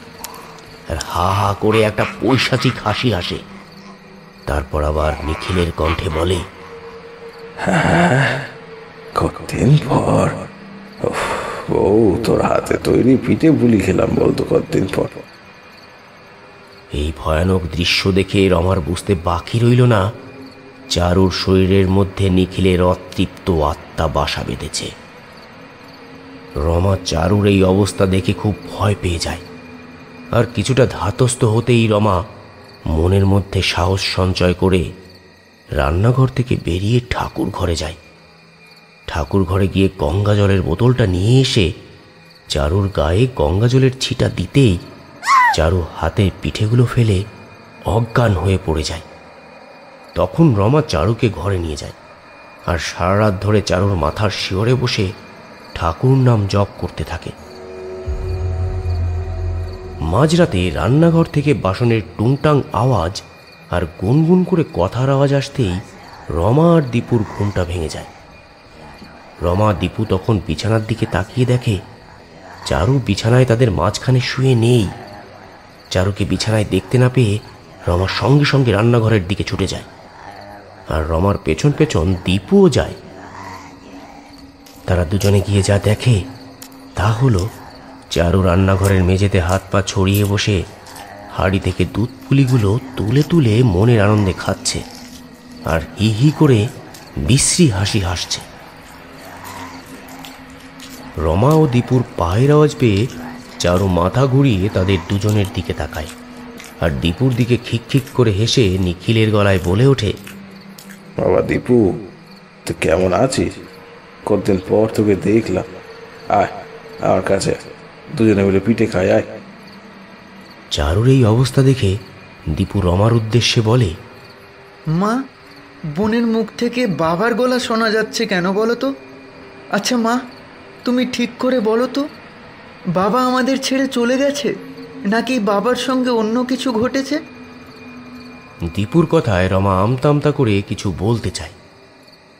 S1: আর হা হা করে একটা পৈশাচিক হাসি হাসে। তারপর আবার নিখিলের কণ্ঠে বলে,
S2: কতদিন পর বউ তোর হাতে তৈরি পিঠে পুলি খেলাম বলতো, কতদিন পর।
S1: এই ভয়ানক দৃশ্য দেখে রমার বুঝতে বাকি রইল না চারুর শরীরের মধ্যে নিখিলের অতৃপ্ত আত্মা বাসা বেঁধেছে। রমা চারুর এই অবস্থা দেখে খুব ভয় পেয়ে যায়। আর কিছুটা ধাতস্থ হতেই রমা মনের মধ্যে সাহস সঞ্চয় করে রান্নাঘর থেকে বেরিয়ে ঠাকুর ঘরে যায়। ঠাকুর ঘরে গিয়ে গঙ্গা জলের বোতলটা নিয়ে এসে চারুর গায়ে গঙ্গা জলের ছিটা দিতেই চারু হাতের পিঠেগুলো ফেলে অজ্ঞান হয়ে পড়ে যায়। তখন রমা চারুকে ঘরে নিয়ে যায় আর সারা রাত ধরে চারুর মাথার শিওরে বসে ঠাকুর নাম জপ করতে থাকে। মাঝরাতে রান্নাঘর থেকে বাসনের টুংটাং আওয়াজ আর গুনগুন করে কথার আওয়াজ আসতেই রমা আর দীপুর ঘুমটা ভেঙে যায়। রমা দীপু তখন বিছানার দিকে তাকিয়ে দেখে চারু বিছানায় তাদের মাঝখানে শুয়ে নেই। চারুকে বিছানায় দেখতে না পেয়ে রমা সঙ্গে সঙ্গে রান্নাঘরের দিকে ছুটে যায় আর রমার পেছন পেছন দীপুও যায়। তারা দুজনে গিয়ে যা দেখে তা হলো চারু রান্নাঘরের মেঝেতে হাত পা ছড়িয়ে বসে হাঁড়ি থেকে দুধ পুলিগুলো তুলে তুলে মনের আনন্দে খাচ্ছে আর হি হি করে বিশ্রী হাসি হাসছে। রমা ও দীপুর পায়ের আওয়াজ পেয়ে চারু মাথা ঘুরিয়ে তাদের দুজনের দিকে তাকায় আর দীপুর দিকে খিকখিক করে হেসে নিখিলের গলায় বলে ওঠে,
S2: বাবা দীপু, তুই কেমন আছিস? কতদিন পর তোকে দেখলাম। আয় আমার কাছে, দুজনে মিলে পিঠে খাই, আয়।
S1: চারুর এই অবস্থা দেখে দীপু রমার উদ্দেশ্যে বলে,
S5: মা, বোনের মুখ থেকে বাবার গলা শোনা যাচ্ছে কেন বলো তো? আচ্ছা মা, তুমি ঠিক করে বলো তো, বাবা আমাদের ছেড়ে চলে গেছে নাকি বাবার সঙ্গে অন্য কিছু ঘটেছে?
S1: দীপুর কথায় রমা আমতা আমতা করে কিছু বলতে চায়,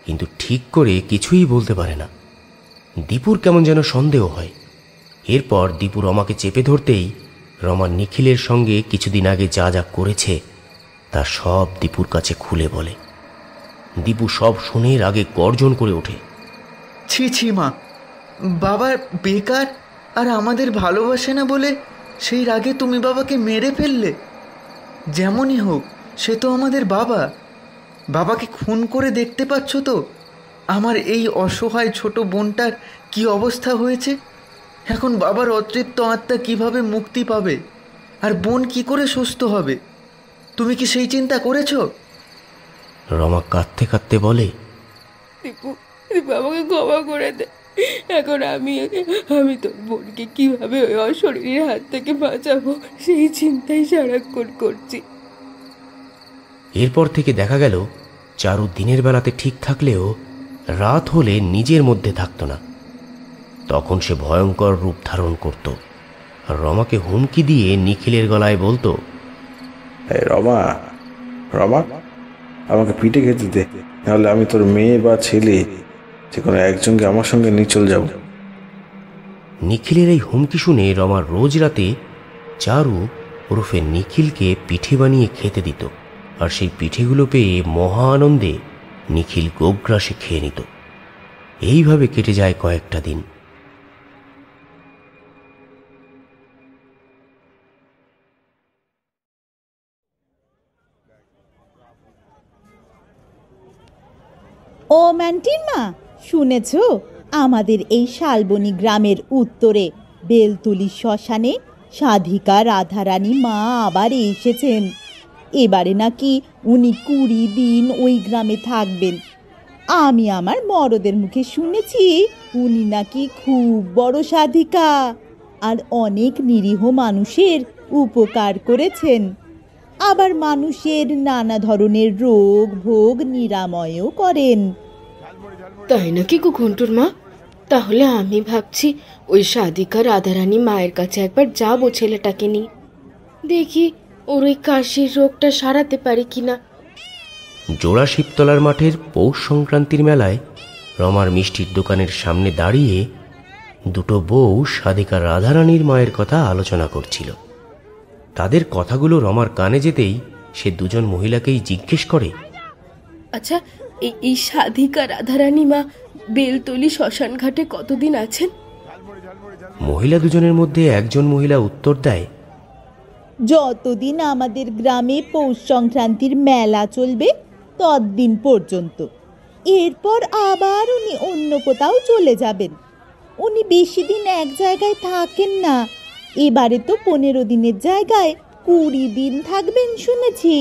S1: কিন্তু ঠিক করে কিছুই বলতে পারে না। দীপুর কেমন যেন সন্দেহ হয়। এরপর দীপু রমাকে চেপে ধরতেই রমা নিখিলের সঙ্গে কিছুদিন আগে যা যা করেছে তা সব দীপুর কাছে খুলে বলে। দীপু সব শুনে রাগে গর্জন করে ওঠে,
S5: ছি ছি মা, বাবা বেকার আর আমাদের ভালোবাসে না বলে সেই রাগে তুমি বাবাকে মেরে ফেললে। যেমনই হোক, সে তো আমাদের বাবা। বাবাকে খুন করে দেখতে পাচ্ছ তো আমার এই অসহায় ছোট বোনটার কি অবস্থা হয়েছে। এখন বাবার অতৃপ্ত আত্মা কিভাবে মুক্তি পাবে আর বোন কি করে সুস্থ হবে? তুমি কি সেই চিন্তা করেছ?
S1: রমা কাঁদতে কাঁদতে বলে,
S3: দীপু, আমাকে ক্ষমা করে দে। এখন আমি তোর বোনকে কিভাবে ওই অশরীরের হাত থেকে বাঁচাবো সেই চিন্তাই সারাক্ষণ করছি।
S1: এরপর থেকে দেখা গেল চারু দিনের বেলাতে ঠিক থাকলেও রাত হলে নিজের মধ্যে থাকতো না। তখন সে ভয়ঙ্কর রূপ ধারণ করত আর রমাকে হুমকি দিয়ে নিখিলের গলায় বলতো,
S2: রমা, রমা, আমাকে পিঠে খেতে দে, নাহলে আমি তোর মেয়ে বা ছেলে যে কোনো একজনকে আমার সঙ্গে নিয়ে চলে যাব।
S1: নিখিলের এই হুমকি শুনে রমা রোজ রাতে চারু ওরফে নিখিলকে পিঠে বানিয়ে খেতে দিত আর সেই পিঠেগুলো পেয়ে মহা আনন্দে নিখিল গোগ্রাসে খেয়ে নিত। এইভাবে কেটে যায় কয়েকটা দিন।
S4: ও ম্যান্টিন মা, শুনেছ আমাদের এই শালবনী গ্রামের উত্তরে বেলতুলি শ্মশানে সাধিকা রাধারানী মা আবার এসেছেন। এবারে নাকি উনি 20 দিন ওই গ্রামে থাকবেন। আমি আমার মরদের মুখে শুনেছি উনি নাকি খুব বড় সাধিকা আর অনেক নিরীহ মানুষের উপকার করেছেন। আবার মানুষের নানা ধরনের রোগ ভোগ নিরাময়ও করেন।
S3: তাই নাকি গো ঘন্টুর মা? তাহলে আমি ভাবছি ওই সাধিকা রাধারানী মায়ের কাছে একবার যাবো ছেলেটাকে নিয়ে, দেখি ওর ওই কাশির রোগটা সারাতে পারি কিনা।
S1: জোড়া শিবতলার মাঠের পৌষ সংক্রান্তির মেলায় রমার মিষ্টির দোকানের সামনে দাঁড়িয়ে দুটো বউ সাধিকা রাধারানীর মায়ের কথা আলোচনা করছিল। তাদের কথাগুলো রমার কানে যেতেই সে দুজন মহিলাকেই জিজ্ঞেস করে,
S3: আচ্ছা, এই সাধিকা রাধারানী মা বেলতলি শ্মশান ঘাটে কতদিন আছেন?
S1: মহিলা দুজনের মধ্যে একজন মহিলা উত্তর দেয়,
S4: যতদিন আমাদের গ্রামে পৌষ সংক্রান্তির মেলা চলবে ততদিন পর্যন্ত। এরপর আবার উনি অন্য কোথাও চলে যাবেন। উনি বেশি দিন এক জায়গায় থাকেন না। এবারে তো 15 দিনের জায়গায় 20 দিন থাকবেন শুনেছি।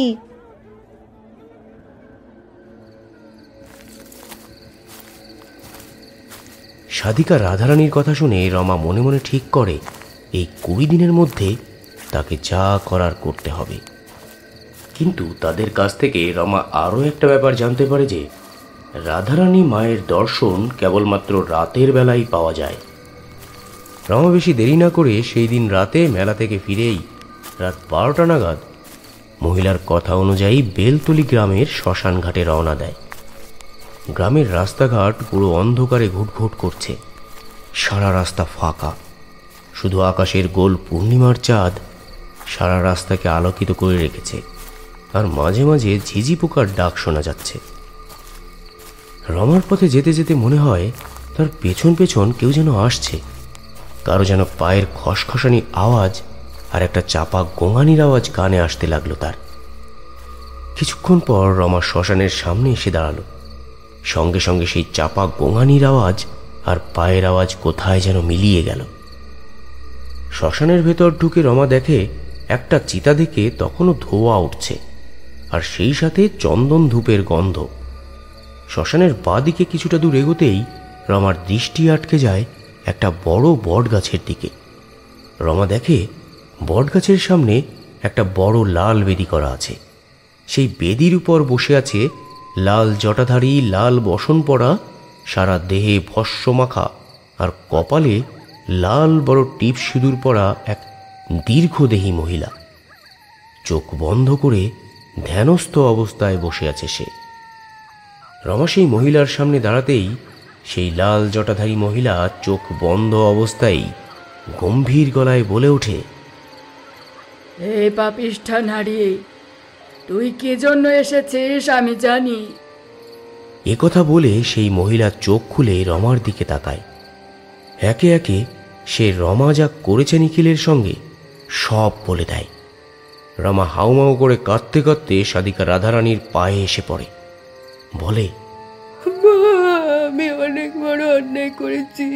S1: সাধিকা রাধারানীর কথা শুনে রমা মনে মনে ঠিক করে এই 20 দিনের মধ্যে তাকে যা করার করতে হবে। কিন্তু তাদের কাছ থেকে রমা আরও একটা ব্যাপার জানতে পারে যে রাধারানী মায়ের দর্শন কেবলমাত্র রাতের বেলায় পাওয়া যায়। রমা বেশি দেরি না করে সেই দিন রাতে মেলা থেকে ফিরেই রাত 12টা নাগাদ মহিলার কথা অনুযায়ী বেলতলি গ্রামের শ্মশান ঘাটে রওনা দেয়। গ্রামের রাস্তাঘাট পুরো অন্ধকারে ঘুটঘুট করছে, সারা রাস্তা ফাঁকা, শুধু আকাশের গোল পূর্ণিমার চাঁদ সারা রাস্তাকে আলোকিত করে রেখেছে, আর মাঝে মাঝে ঝিঝি পোকার ডাক শোনা যাচ্ছে। রমার পথে যেতে যেতে মনে হয় তার পেছন পেছন কেউ যেন আসছে, কারো যেন পায়ের খসখসানি আওয়াজ আর একটা চাপা গোঙানির আওয়াজ কানে আসতে লাগলো তার। কিছুক্ষণ পর রমা শ্মশানের সামনে এসে দাঁড়ালো। সঙ্গে সঙ্গে সেই চাপা গোঙানির আওয়াজ আর পায়ের আওয়াজ কোথায় যেন মিলিয়ে গেল। শ্মশানের ভেতর ঢুকে রমা দেখে একটা চিতা থেকে তখনও ধোঁয়া উঠছে, আর সেই সাথে চন্দন ধূপের গন্ধ। শ্মশানের বাঁদিকে কিছুটা দূর এগোতেই রমার দৃষ্টি আটকে যায় একটা বড় বট গাছের দিকে। রমা দেখে বট গাছের সামনে একটা বড় লাল বেদি করা আছে। সেই বেদির উপর বসে আছে লাল জটাধারী, লাল বসন পরা, সারা দেহে ভস্য মাখা আর কপালে লাল বড় টিপ সিঁদুর পরা এক দীর্ঘদেহী মহিলা। চোখ বন্ধ করে ধ্যানস্থ অবস্থায় বসে আছে সে। রমা সেই মহিলার সামনে দাঁড়াতেই সেই লাল জটাধারী মহিলা চোখ বন্ধ অবস্থায় গম্ভীর গলায় বলে ওঠে,
S7: হে পাপিষ্ঠা নারী, তুই কি জন্য এসেছিস আমি জানি।
S1: একথা বলে সেই মহিলা চোখ খুলে রমার দিকে তাকায়। একে একে সে রমা যা করেছে নিখিলের সঙ্গে সব বলে দেয়। রমা হাউমাউ করে কাঁদতে কাঁদতে সাধিকা রাধারানীর পায়ে এসে পড়ে, বলে,
S3: আমি অনেক বড় অন্যায় করেছি,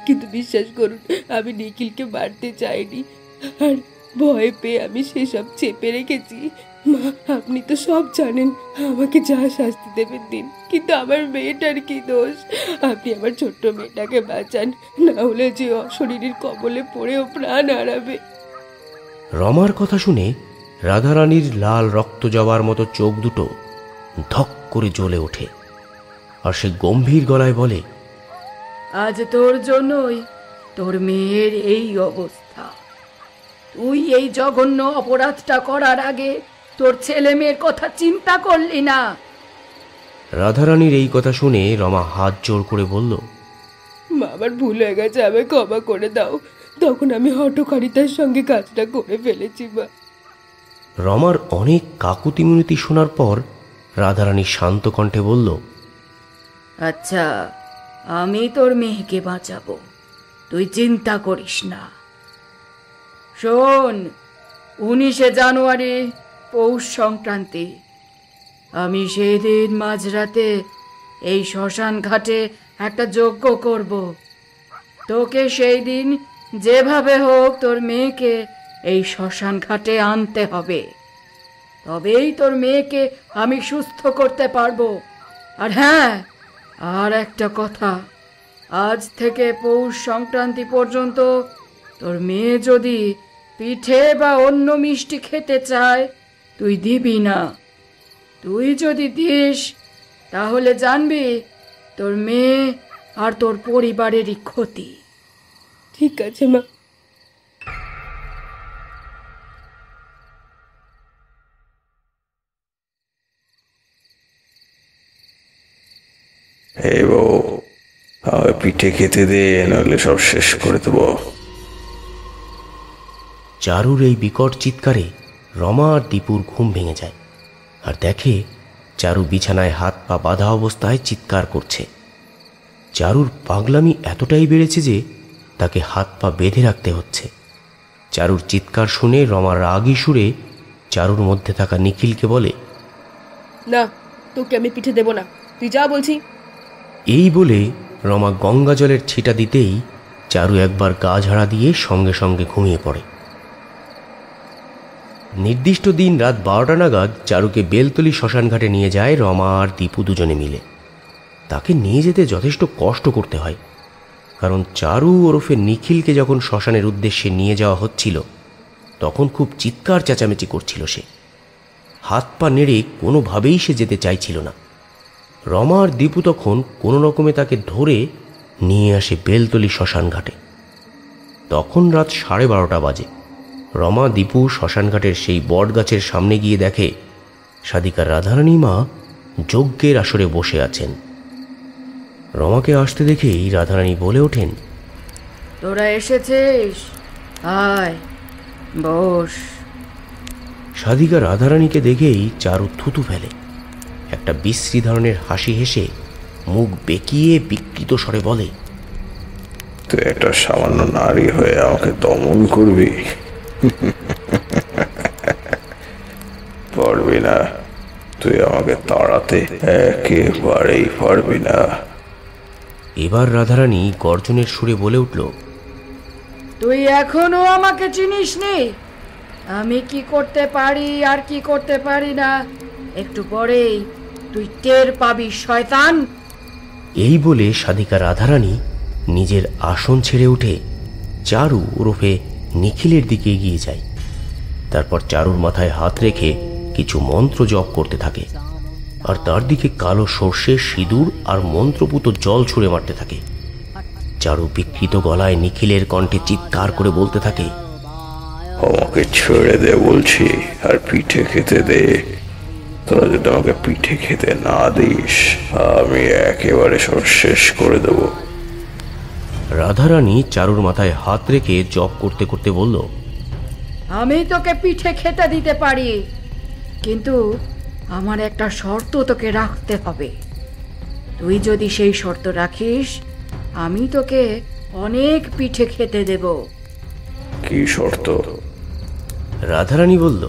S3: কিন্তু বিশ্বাস করুন আমি নিখিলকে মারতে চাইনি, আর ভয় পেয়ে আমি সেসব চেপে রেখেছি। মা, আপনি তো সব জানেন, আমাকে যা শাস্তি দেবেন দিন, কিন্তু আমার মেয়েটার কি দোষ? আপনি আমার ছোট্ট মেয়েটাকে বাঁচান, না হলে যে অশরীরীর কবলে পড়েও প্রাণ হারাবে।
S1: রমার কথা শুনে রাধারানীর লাল রক্ত জবার মতো চোখ দুটো ধক করে জ্বলে ওঠে, আর সে গম্ভীর গলায় বলে,
S7: আজ তোর জন্যই তোর মেয়ের এই অবস্থা। তুই এই জঘন্য অপরাধটা করার আগে তোর ছেলে মেয়ের কথা চিন্তা করলি না।
S1: রাধারানীর এই কথা শুনে রমা হাত জোড় করে বলল,
S3: মা, আমার ভুল হয়ে গেছে, আমায় ক্ষমা করে দাও। তখন আমি হঠকারিতার সঙ্গে কাজটা করে ফেলেছি মা।
S1: রমার অনেক কাকুতি মিনতি শোনার পর রাধারানী শান্ত কণ্ঠে বলল,
S7: আচ্ছা, আমি তোর মেয়েকে বাঁচাবো, তুই চিন্তা করিস না। শোন, 19শে জানুয়ারি পৌষ সংক্রান্তি, আমি সেদিন মাঝরাতে এই শ্মশান ঘাটে একটা যজ্ঞ করব। তোকে সেই দিন যেভাবে হোক তোর মেয়েকে এই শ্মশান ঘাটে আনতে হবে, তবেই তোর মেয়েকে আমি সুস্থ করতে পারবো। আর হ্যাঁ, আর একটা কথা, আজ থেকে পৌষ সংক্রান্তি পর্যন্ত তোর মেয়ে যদি পিঠে বা অন্য মিষ্টি খেতে চায় তুই দিবি না। তুই যদি দিস তাহলে জানবি তোর মেয়ে আর তোর পরিবারেরই ক্ষতি।
S3: ঠিক আছে মা।
S2: এই বউ, আমাকে পিঠে খেতে দে, নাহলে সব শেষ করে দেবো।
S1: চারুর এই বিকট চিৎকারে রমা আর দীপুর ঘুম ভেঙে যায়, আর দেখে চারু বিছানায় হাত পা বাঁধা অবস্থায় চিৎকার করছে। চারুর পাগলামি এতটাই বেড়েছে যে তাকে হাত পা বেঁধে রাখতে হচ্ছে। চারুর চিৎকার শুনে রমা রাগী সুরে চারুর মধ্যে থাকা নিখিলকে বলে,
S3: না, তোকে আমি পিঠে দেব না, তুই যা বলছি।
S1: এই বলে রমা গঙ্গা জলের ছিটা দিতেই চারু একবার গা ঝাড়া দিয়ে সঙ্গে সঙ্গে ঘুমিয়ে পড়ে। নির্দিষ্ট দিন রাত 12টা নাগাদ চারুকে বেলতলি শ্মশানঘাটে নিয়ে যায় রমা আর দীপু দুজনে মিলে। তাকে নিয়ে যেতে যথেষ্ট কষ্ট করতে হয়, কারণ চারু ওরফে নিখিলকে যখন শ্মশানের উদ্দেশ্যে নিয়ে যাওয়া হচ্ছিল তখন খুব চিৎকার চেঁচামেচি করছিল সে। হাত পা নেড়ে কোনোভাবেই সে যেতে চাইছিল না। রমা আর দীপু তখন কোনো রকমে তাকে ধরে নিয়ে আসে বেলতলি শ্মশানঘাটে। তখন রাত 12:30 বাজে। রমা দীপু শ্মশানঘাটের সেই বট গাছের সামনে গিয়ে দেখে সাধিকা রাধারানী মা যজ্ঞের আসরে বসে আছেন। রমাকে আসতে দেখেই রাধারানী বলে ওঠেন,
S7: তোরা এসেছিস, আয় বস।
S1: সাধিকা রাধারানীকে দেখেই চারু থুতু ফেলে। একটা বিশ্রী ধরনের হাসি হেসে মুখ বেঁকিয়ে বিকৃত স্বরে বলে,
S2: তুই একটা সামান্য নারী হয়ে আমাকে দমন করবি? পারবি না, তুই আমাকে তাড়াতে একেবারেই পারবি না।
S1: এবার রাধারানী গর্জনের সুরে বলে উঠল,
S7: তুই এখনো আমাকে চিনিসনি? আমি কি করতে পারি আর কি করতে পারি না একটু পরেই তুই টের পাবি শয়তান।
S1: এই বলে সাধিকা রাধারানী নিজের আসন ছেড়ে উঠে চারু ওরফে নিখিলের দিকে এগিয়ে যায়। তারপর চারুর মাথায় হাত রেখে কিছু মন্ত্র জপ করতে থাকে, আর তার দিকে কালো সর্ষে, সিঁদুর আর মন্ত্রপুত জল ছুঁড়ে মারতে থাকে। চারু বিকৃত গলায় নিখিলের কণ্ঠে চিৎকার করে বলতে থাকে,
S2: আমাকে ছেড়ে দে বলছি, আর পিঠে খেতে দে। তোরা যদি আমাকে পিঠে খেতে না দিস আমি একেবারে সব শেষ করে দেব।
S1: রাধারানী চারুর মাথায় হাত রেখে জপ করতে করতে বলল,
S7: আমি তোকে পিঠে খেতে দিতে পারি, কিন্তু আমার একটা শর্ত তোকে রাখতে হবে। তুই যদি সেই শর্ত রাখিস আমি তোকে অনেক পিঠে খেতে দেব।
S2: কি শর্ত?
S1: রাধারানী বলল,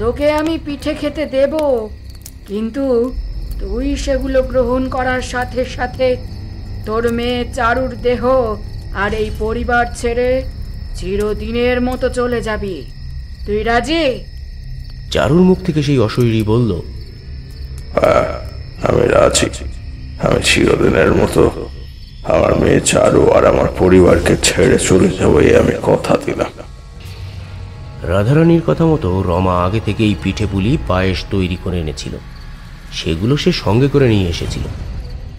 S7: তোকে আমি পিঠে খেতে দেব, কিন্তু তুই সেগুলো গ্রহণ করার সাথে সাথে তোর মেয়ে চারুর দেহ আর এই পরিবার ছেড়ে চিরদিনের মতো চলে যাবি। তুই রাজি?
S1: চারুর মুখ থেকে সেই অশরীরী বলল,
S2: আমি রাজি। আমি চিরদিনের মতো আমার মেয়ে চারু আর আমার পরিবারকে ছেড়ে চলে যাবো, আমি কথা দিলাম।
S1: রাধারানীর কথা মতো রমা আগে থেকেই পিঠে পুলি পায়েস তৈরি করে এনেছিল। সেগুলো সে সঙ্গে করে নিয়ে এসেছিল।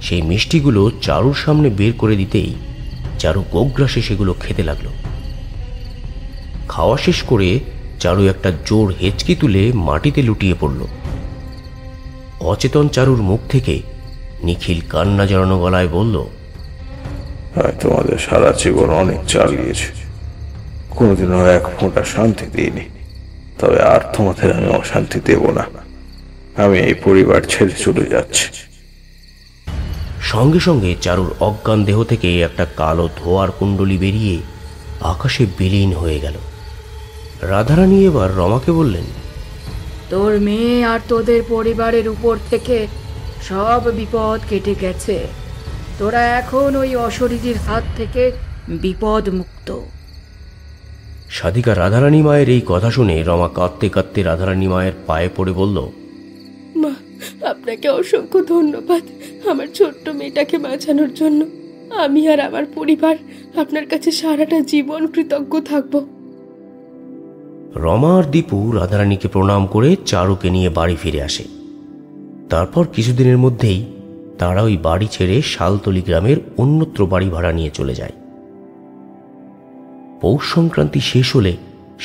S1: সেই মিষ্টিগুলো চারুর সামনে বের করে দিতেই চারু গোগ্রাসে সেগুলো খেতে লাগলো। খাওয়া শেষ করে চারু একটা জোর হেঁচকি তুলে মাটিতে লুটিয়ে পড়ল। অচেতন চারুর মুখ থেকে নিখিল কান্না জড়ানো গলায় বলল,
S2: আমি তোমাদের সারা জীবন অনেক চালিয়েছি, কোনোদিনও এক ফোঁটা শান্তি দিইনি, তবে আর তোমাদের আমি অশান্তি দেব না। আমি এই পরিবার ছেড়ে চলে যাচ্ছি।
S1: সঙ্গে সঙ্গে চারুর অজ্ঞান দেহ থেকে একটা কালো ধোঁয়ার কুণ্ডলী বেরিয়ে আকাশে বিলীন হয়ে গেল। রাধারানী এবার রমাকে বললেন,
S7: তোর মেয়ে আর তোদের পরিবারের উপর থেকে সব বিপদ কেটে গেছে। তোরা এখন ওই অশরীরীর হাত থেকে বিপদ মুক্ত।
S1: সাধিকা রাধারানী মায়ের এই কথা শুনে রমা কাঁদতে কাঁদতে রাধারানী মায়ের পায়ে পড়ে বলল,
S3: মা, আপনাকে অসংখ্য ধন্যবাদ আমার ছোট্ট মেয়েটাকে বাঁচানোর জন্য। আমি আর আমার পরিবার আপনার কাছে সারাটা জীবন কৃতজ্ঞ থাকব।
S1: রমা আর দীপু রাধারানীকে প্রণাম করে চারুকে নিয়ে বাড়ি ফিরে আসে। তারপর কিছুদিনের মধ্যেই তারা ওই বাড়ি ছেড়ে শালতলি গ্রামের অন্যত্র বাড়ি ভাড়া নিয়ে চলে যায়। পৌষ সংক্রান্তি শেষ হলে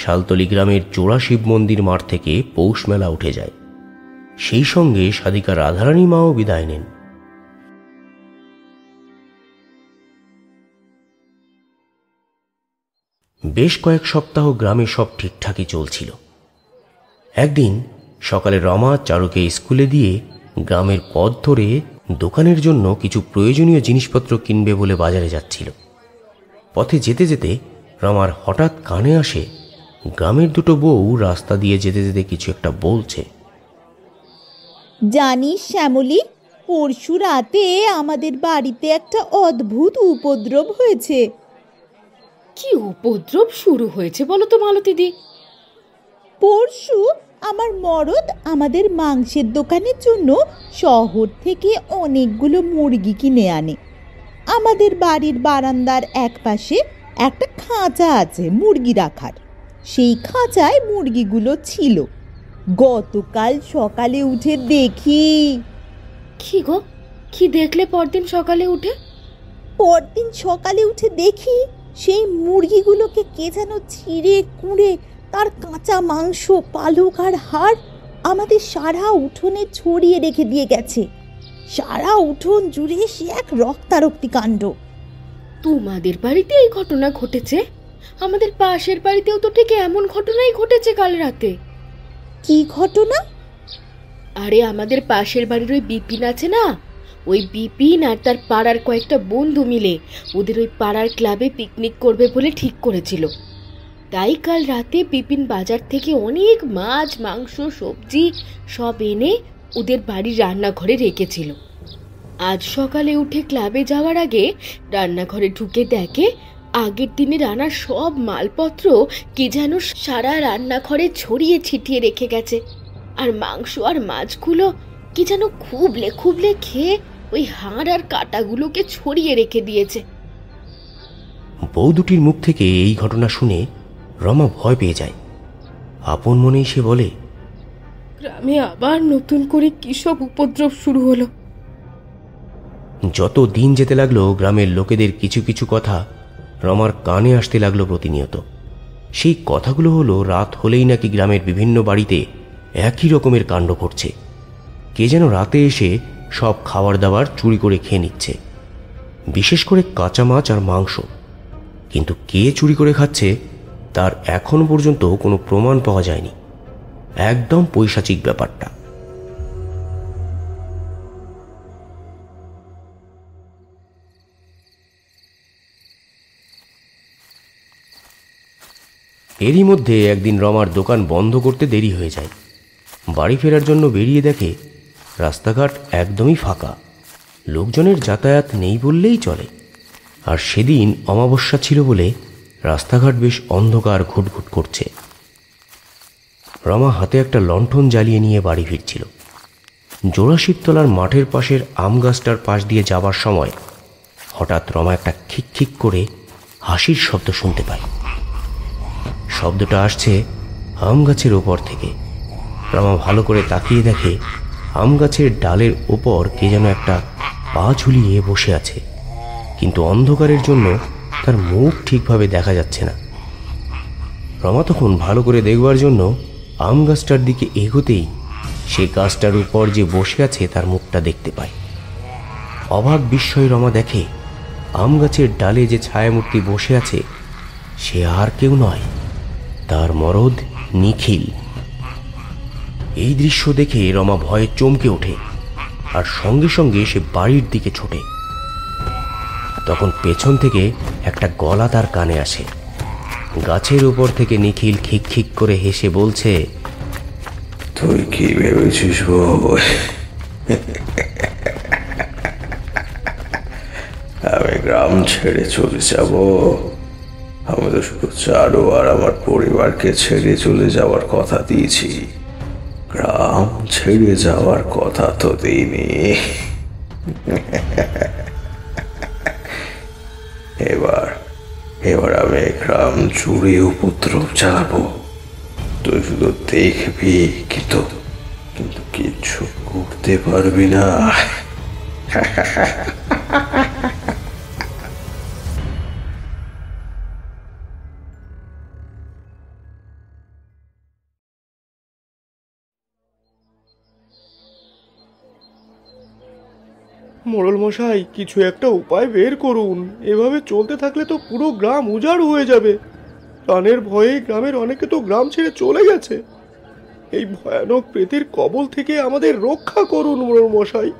S1: শালতলি গ্রামের জোড়া শিব মন্দির মাঠ থেকে পৌষ মেলা উঠে যায়। সেই সঙ্গে সাধিকা রাধারানী মাও বিদায় নেন। বেশ কয়েক সপ্তাহ গ্রামে সব ঠিকঠাকই চলছিল। একদিন সকালে রমা চারুকে স্কুলে দিয়ে গ্রামের পথ ধরে দোকানের জন্য কিছু প্রয়োজনীয় জিনিসপত্র কিনবে বলে বাজারে যাচ্ছিল। পথে যেতে যেতে রমার হঠাৎ কানে আসে গ্রামের দুটো বউ রাস্তা দিয়ে যেতে যেতে কিছু একটা বলছে।
S4: জানিস শ্যামলী, পরশু রাতে আমাদের বাড়িতে একটা অদ্ভুত উপদ্রব হয়েছে।
S3: কি উপদ্রব শুরু হয়েছে বলো তো মালতীদি?
S4: পরশু আমার মরদ আমাদের মাংসের দোকানের জন্য শহর থেকে অনেকগুলো মুরগি কিনে আনে। আমাদের বাড়ির বারান্দার এক পাশে একটা খাঁচা আছে মুরগি রাখার। সেই খাঁচায় মুরগিগুলো ছিল। গতকাল সকালে উঠে দেখি।
S3: কি গো, কি দেখলে পরদিন সকালে উঠে?
S4: পরদিন সকালে উঠে দেখি সেই মুরগিগুলোকে কে যেন ছিঁড়ে কুঁড়ে তার কাঁচা মাংস, পালক আর হাড় আমাদের সারা উঠোনে ছড়িয়ে রেখে দিয়ে গেছে। সারা উঠোন জুড়ে সে এক রক্তারক্তি কাণ্ড।
S3: তোমাদের বাড়িতে এই ঘটনা ঘটেছে? আমাদের পাশের বাড়িতেও তো ঠিক এমন ঘটনাই ঘটেছে কাল রাতে।
S4: কি ঘটনা?
S3: আরে আমাদের পাশের বাড়ির ওই বিপিন আছে না, ওই বিপিন আর তার পাড়ার কয়েকটা বন্ধু মিলে ওদের ওই পাড়ার ক্লাবে পিকনিক করবে বলে ঠিক করেছিল। তাই কাল রাতে বিপিন বাজার থেকে অনেক মাছ, মাংস, সবজি সব এনে ওদের বাড়ির রান্নাঘরে রেখেছিল। আজ সকালে উঠে ক্লাবে যাওয়ার আগে রান্নাঘরে ঢুকে দেখে আগের দিনে রান্নার সব মালপত্র কে যেন সারা রান্নাঘরে ছড়িয়ে ছিটিয়ে রেখে গেছে। আর মাংস আর মাছগুলো কি যেন খুবলে খুবলে খেয়ে ওই হাড় আর কাটাগুলোকে ছড়িয়ে রেখে দিয়েছে।
S1: বউ দুটির মুখ থেকে এই ঘটনা শুনে রমা ভয় পেয়ে যায়। আপন মনেই সে বলে,
S3: গ্রামে আবার নতুন করে কি সব উপদ্রব শুরু হলো।
S1: যত দিন যেতে লাগলো গ্রামের লোকেদের কিছু কিছু কথা রমার কানে আসতে লাগলো প্রতিনিয়ত। সেই কথাগুলো হলো, রাত হলেই নাকি গ্রামের বিভিন্ন বাড়িতে একই রকমের কাণ্ড ঘটছে। কে যেন রাতে এসে সব খাবার দাবার চুরি করে খেয়ে নিচ্ছে, বিশেষ করে কাঁচা মাছ আর মাংস। কিন্তু কে চুরি করে খাচ্ছে তার এখনো পর্যন্ত কোনো প্রমাণ পাওয়া যায়নি। একদম পৈশাচিক ব্যাপারটা। এরই মধ্যে একদিন রমার দোকান বন্ধ করতে দেরি হয়ে যায়। বাড়ি ফেরার জন্য বেরিয়ে দেখে রাস্তাঘাট একদমই ফাঁকা, লোকজনের যাতায়াত নেই বললেই চলে। আর সেদিন অমাবস্যা ছিল বলে রাস্তাঘাট বেশ অন্ধকার, ঘুটঘুট করছে। রমা হাতে একটা লণ্ঠন জ্বালিয়ে নিয়ে বাড়ি ফিরছিল। জোড়াশিবতলার মাঠের পাশের আম গাছটার পাশ দিয়ে যাবার সময় হঠাৎ রমা একটা খিক খিক করে হাসির শব্দ শুনতে পায়। শব্দটা আসছে আম গাছের ওপর থেকে। রমা ভালো করে তাকিয়ে দেখে আম গাছের ডালের ওপর কে যেন একটা পা ঝুলিয়ে বসে আছে, কিন্তু অন্ধকারের জন্য তার মুখ ঠিকভাবে দেখা যাচ্ছে না। রমা তখন ভালো করে দেখবার জন্য আম গাছটার দিকে এগোতেই সে গাছটার উপর যে বসে আছে তার মুখটা দেখতে পায়। অবাক বিস্ময়ে রমা দেখে আম গাছের ডালে যে ছায়ামূর্তি বসে আছে সে আর কেউ নয়, তার মরদ নিখিল। এই দৃশ্য দেখে রমা ভয়ে চমকে ওঠে আর সঙ্গে সঙ্গে সে বাড়ির দিকে ছোটে। তখন পেছন থেকে একটা গলা তার কানে আসে। গাছের উপর থেকে নিখিল খিক খিক করে হেসে বলছে,
S2: তুই কি ভেবেছিস বই? আমি গ্রাম ছেড়ে চলে যাব? আমি তো শুধু চারু আর আমার পরিবারকে ছেড়ে চলে যাওয়ার কথা দিয়েছি, গ্রাম ছেড়ে যাওয়ার কথা তো দিইনি। এবার আমি গ্রাম জুড়ে উপদ্রব চালাবো। তুই শুধু দেখবি, কিন্তু কিচ্ছু করতে পারবি না।
S8: মোড়ল মশাই, কিছু একটা উপায় বের করুন। এভাবে চলতে থাকলে তো পুরো গ্রাম উজাড় হয়ে যাবে। প্রাণের ভয়ে গ্রামের অনেকে তো গ্রাম ছেড়ে চলে গেছে। এই ভয়ানক প্রেতের কবল থেকে আমাদের রক্ষা করুন মোড়ল মশাই।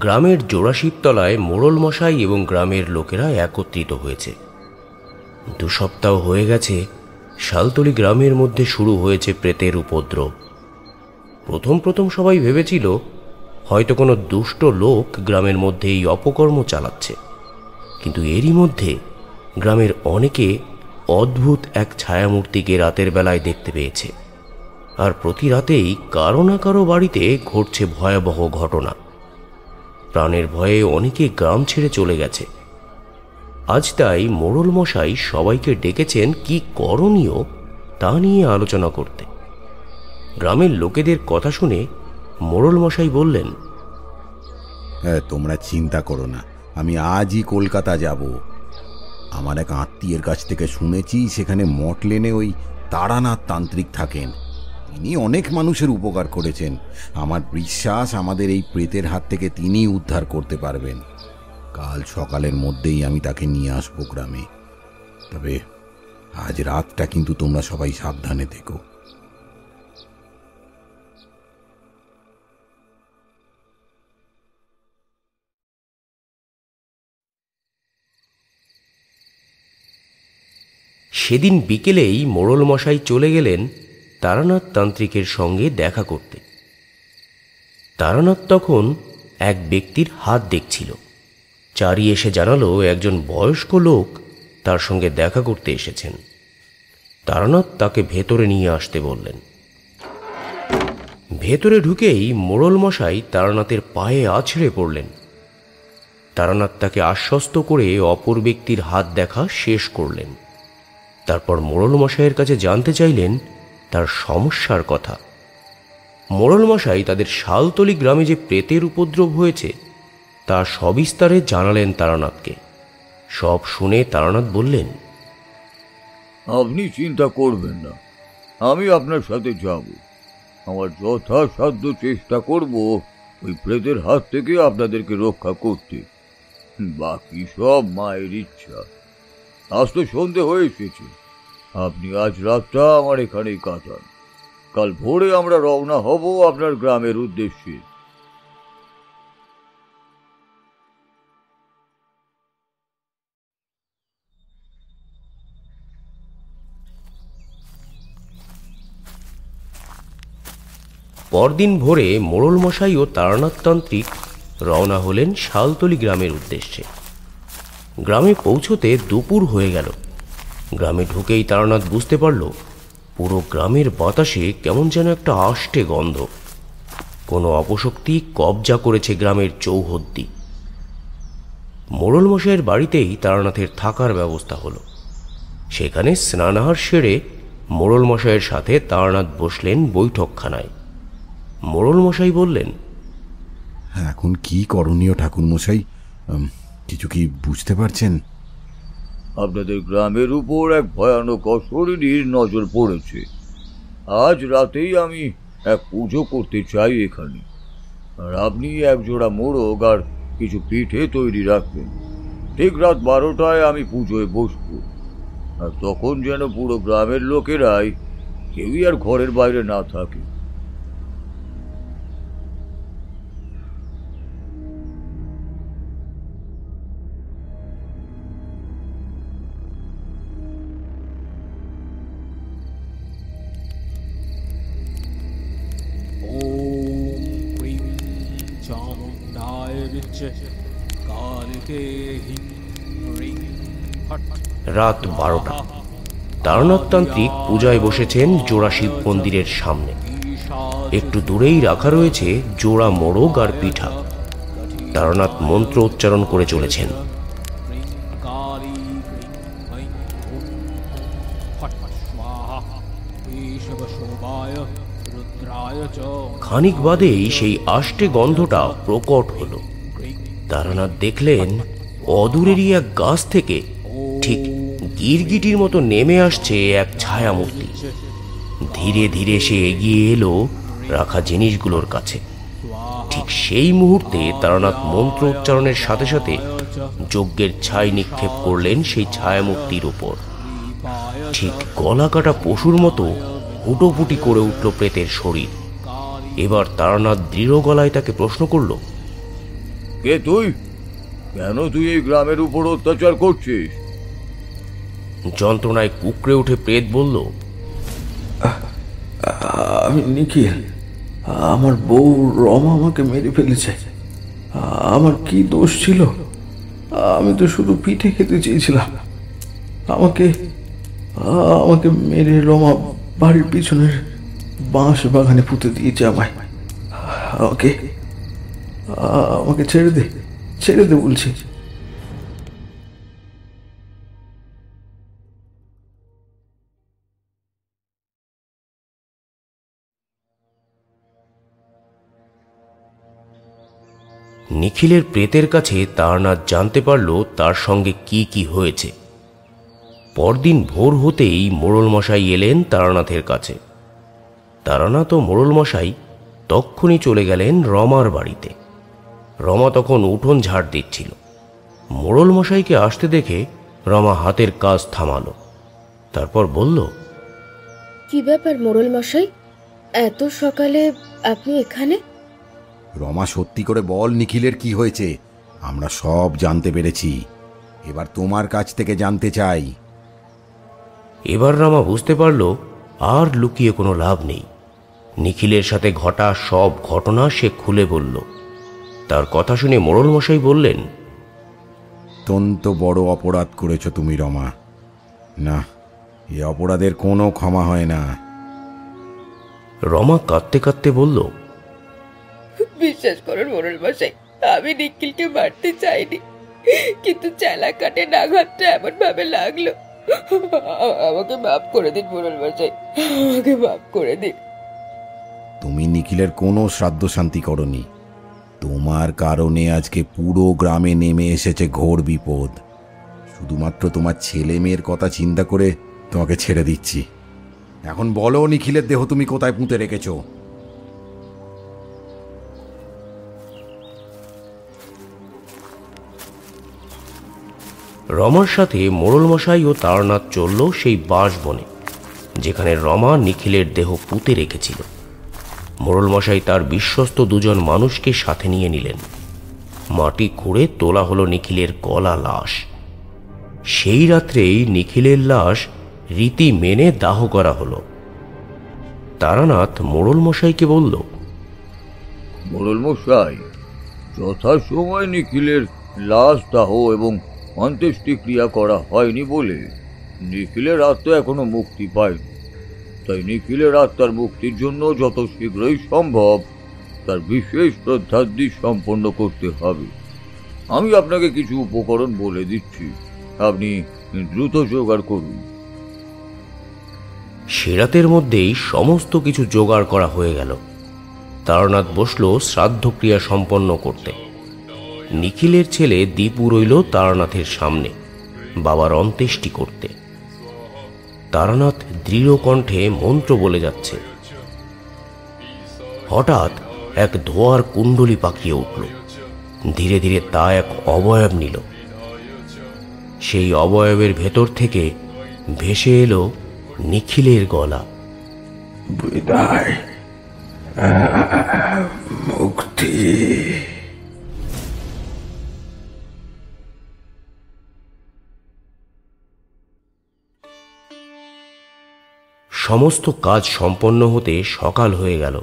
S1: গ্রামের জোড়াশিবতলায় মোড়ল মশাই এবং গ্রামের লোকেরা একত্রিত হয়েছে। 2 সপ্তাহ হয়ে গেছে শালতলি গ্রামের মধ্যে শুরু হয়েছে প্রেতের উপদ্রব। প্রথম সবাই ভেবেছিল হয়তো কোনো দুষ্ট লোক গ্রামের মধ্যে এই অপকর্ম চালাচ্ছে। কিন্তু এরই মধ্যে গ্রামের অনেকে অদ্ভুত এক ছায়ামূর্তিকে রাতের বেলায় দেখতে পেয়েছে। আর প্রতি রাতেই কারো না কারো বাড়িতে ঘটছে ভয়াবহ ঘটনা। প্রাণের ভয়ে অনেকে গ্রাম ছেড়ে চলে গেছে। আজ তাই মোড়ল মশাই সবাইকে ডেকেছেন কি করণীয় তা নিয়ে আলোচনা করতে। গ্রামের লোকেদের কথা শুনে মোড়ল মশাই বললেন,
S9: হ্যাঁ, তোমরা চিন্তা করো না, আমি আজই কলকাতা যাব। আমার এক আত্মীয়ের কাছ থেকে শুনেছি সেখানে মঠ লেনে ওই তারানাথ তান্ত্রিক থাকেন। তিনি অনেক মানুষের উপকার করেছেন। আমার বিশ্বাস আমাদের এই প্রেতের হাত থেকে তিনি উদ্ধার করতে পারবেন। কাল সকালের মধ্যেই আমি তাকে নিয়ে আসবো গ্রামে। তবে আজ রাতটা কিন্তু তোমরা সবাই সাবধানে থেকো।
S1: সেদিন বিকেলেই মোড়ল মশাই চলে গেলেন তারানাথ তান্ত্রিকের সঙ্গে দেখা করতে। তারানাথ তখন এক ব্যক্তির হাত দেখছিল। চারি এসে জানালো একজন বয়স্ক লোক তার সঙ্গে দেখা করতে এসেছেন। তারানাথ তাকে ভেতরে নিয়ে আসতে বললেন। ভেতরে ঢুকেই মোড়ল মশাই তারানাথের পায়ে আছড়ে পড়লেন। তারানাথ তাকে আশ্বস্ত করে অপর ব্যক্তির হাত দেখা শেষ করলেন। তারপর মোড়ল মশাইয়ের কাছে জানতে চাইলেন তার সমস্যার কথা। মোড়ল মশাই তাদের শালতলি গ্রামে যে প্রেতের উপদ্রব হয়েছে তা সবিস্তারে জানালেন তারানাথকে। সব শুনে তারানাথ বললেন,
S10: আপনি চিন্তা করবেন না, আমি আপনার সাথে যাব। আমার যথাসাধ্য চেষ্টা করব ওই প্রেতের হাত থেকে আপনাদেরকে রক্ষা করতে। বাকি সব মায়ের ইচ্ছা। আজ তো সন্ধে হয়ে এসেছে, আপনি আজ রাতটা আমার এখানেই কাটান। কাল ভোরে আমরা রওনা হব আপনার গ্রামের উদ্দেশ্যে।
S1: পরদিন ভোরে মোড়ল মশাই ও তারানাথ তান্ত্রিক রওনা হলেন শালতলি গ্রামের উদ্দেশ্যে। গ্রামে পৌঁছতে দুপুর হয়ে গেল। গ্রামে ঢুকেই তারানাথ বুঝতে পারল পুরো গ্রামের বাতাসে কেমন যেন একটা আষ্টে গন্ধ। কোনো অপশক্তি কবজা করেছে গ্রামের চৌহদ্দি। মোড়ল মশাইয়ের বাড়িতেই তারানাথের থাকার ব্যবস্থা হলো। সেখানে স্নানাহার সেরে মোড়ল মশাইয়ের সাথে তারানাথ বসলেন বৈঠকখানায়। মোড়ল মশাই বললেন,
S9: এখন কি করণীয় ঠাকুর মশাই? কিছু কি বুঝতে পারছেন?
S10: আপনাদের গ্রামের উপর এক ভয়ানক অশরীরীর নজর পড়েছে। আজ রাতেই আমি এক পুজো করতে চাই এখানে। আর আপনি একজোড়া মোড়ক আর কিছু পিঠে তৈরি রাখবেন। ঠিক রাত 12টায় আমি পুজোয় বসবো। আর তখন যেন পুরো গ্রামের লোকেরাই কেউই আর ঘরের বাইরে না থাকে।
S1: রাত 12টা। তারানাথ তান্ত্রিক পূজায় বসেছেন জোড়া শিব মন্দিরের সামনে। একটু দূরেই রাখা রয়েছে জোড়া মোড়ক আর পিঠা। তারানাথ মন্ত্র উচ্চারণ করে চলেছেন। খানিক বাদেই সেই আষ্টে গন্ধটা প্রকট হল। তারানাথ দেখলেন অদূরেরই এক গাছ থেকে ঠিক গিরগিটির মতো নেমে আসছে এক ছায়ামূর্তি। ধীরে ধীরে সে এগিয়ে এলো রাখা জিনিসগুলোর কাছে। ঠিক সেই মুহূর্তে তারানাথ মন্ত্র উচ্চারণের সাথে সাথে যজ্ঞের ছাই নিক্ষেপ করলেন সেই ছায়ামূর্তির উপর। ঠিক গলা কাটা পশুর মতো হুটোপুটি করে উঠল প্রেতের শরীর। এবার তারানাথ দৃঢ় গলায় তাকে প্রশ্ন করল,
S10: কে তুই? কেন তুই এই গ্রামের উপর অত্যাচার করছিস?
S1: যন্ত্রণায় কুকড়ে উঠে প্রেত বলল,
S2: আমি নিখিল, আমার বউ রমা আমাকে মেরে ফেলেছে। আমার কি দোষ ছিল? আমি তো শুধু পিঠে খেতে চেয়েছিলাম। আমাকে আমাকে মেরে রমা বাড়ির পিছনের বাঁশ বাগানে পুঁতে দিয়েছে আমায়। আমাকে আমাকে ছেড়ে দে, ছেড়ে দে বলছি।
S1: নিখিলের প্রেতের কাছে তারানাথ জানতে পারল তার সঙ্গে কি কি হয়েছে। পরদিন ভোর হতেই মোড়লমশাই এলেন তারানাথের কাছে। তারানাথ ও মোড়লমশাই তক্ষুনি চলে গেলেন রমার বাড়িতে। রমা তখন উঠোন ঝাড় দিচ্ছিল। মোড়লমশাইকে আসতে দেখে রমা হাতের কাজ থামালো, তারপর বলল,
S3: কি ব্যাপার মোড়ল মশাই, এত সকালে আপনি এখানে?
S9: রমা, সত্যি করে বল নিখিলের কি হয়েছে। আমরা সব জানতে পেরেছি, এবার তোমার কাছ থেকে জানতে চাই।
S1: এবার রমা বুঝতে পারল আর লুকিয়ে কোনো লাভ নেই। নিখিলের সাথে ঘটা সব ঘটনা সে খুলে বলল। তার কথা শুনে মোড়লমশাই বললেন,
S9: অত্যন্ত বড় অপরাধ করেছ তুমি রমা। না, এ অপরাধের কোনো ক্ষমা হয় না।
S1: রমা কাঁদতে কাঁদতে বলল,
S3: বিশ্বাস করুন মোড়ল মশাই, আমি নিখিলকে মারতে চাইনি, কিন্তু চেলা কাটে নাঘাতটা এমন ভাবে লাগলো। আমাকে মাফ করে দিন মোড়ল মশাই, আমাকে মাফ করে দিন।
S9: তুমি নিখিলের কোনো শ্রাদ্ধ শান্তি করনি। তোমার কারণে আজকে পুরো গ্রামে নেমে এসেছে ঘোর বিপদ। শুধুমাত্র তোমার ছেলে মেয়ের কথা চিন্তা করে তোমাকে ছেড়ে দিচ্ছি। এখন বলো, নিখিলের দেহ তুমি কোথায় পুঁতে রেখেছো?
S1: রমার সাথে মোড়লমশাই ও তারানাথ চলল সেই বাঁশ বনে, যেখানে রমা নিখিলের দেহ পুঁতে রেখেছিল। মোড়লমশাই তার বিশ্বস্ত দুজন মানুষকে সাথে নিয়ে নিলেন। মাটি খুঁড়ে তোলা হলো নিখিলের গলা লাশ। সেই রাত্রেই নিখিলের লাশ রীতি মেনে দাহ করা হলো। তারানাথ মোড়লমশাইকে বলল,
S10: মোড়লমশাই, যথাসময় নিখিলের লাশ দাহ এবং অন্ত্যেষ্টিক্রিয়া করা হয়নি বলে নিখিলের আত্মা এখনো মুক্তি পায়নি। তাই নিখিলের আত্মার মুক্তির জন্য যত শীঘ্রই সম্ভব তার বিশেষ শ্রদ্ধাদি সম্পন্ন করতে হবে। আমি আপনাকে কিছু উপকরণ বলে দিচ্ছি, আপনি দ্রুত জোগাড় করুন।
S1: সে রাতের মধ্যেই সমস্ত কিছু জোগাড় করা হয়ে গেল। তারানাথ বসল শ্রাদ্ধক্রিয়া সম্পন্ন করতে। নিখিলের ছেলে দীপু রইল তারানাথের সামনে বাবার অন্ত্যেষ্টি করতে। তারানাথ দৃঢ় কণ্ঠে মন্ত্র বলে যাচ্ছে। হঠাৎ এক ধোঁয়ার কুণ্ডলি পাকিয়ে উঠল। ধীরে ধীরে তা এক অবয়ব নিল। সেই অবয়বের ভেতর থেকে ভেসে এলো নিখিলের গলা।
S2: বিদায়, মুক্তি।
S1: সমস্ত কাজ সম্পন্ন হতে সকাল হয়ে গেল।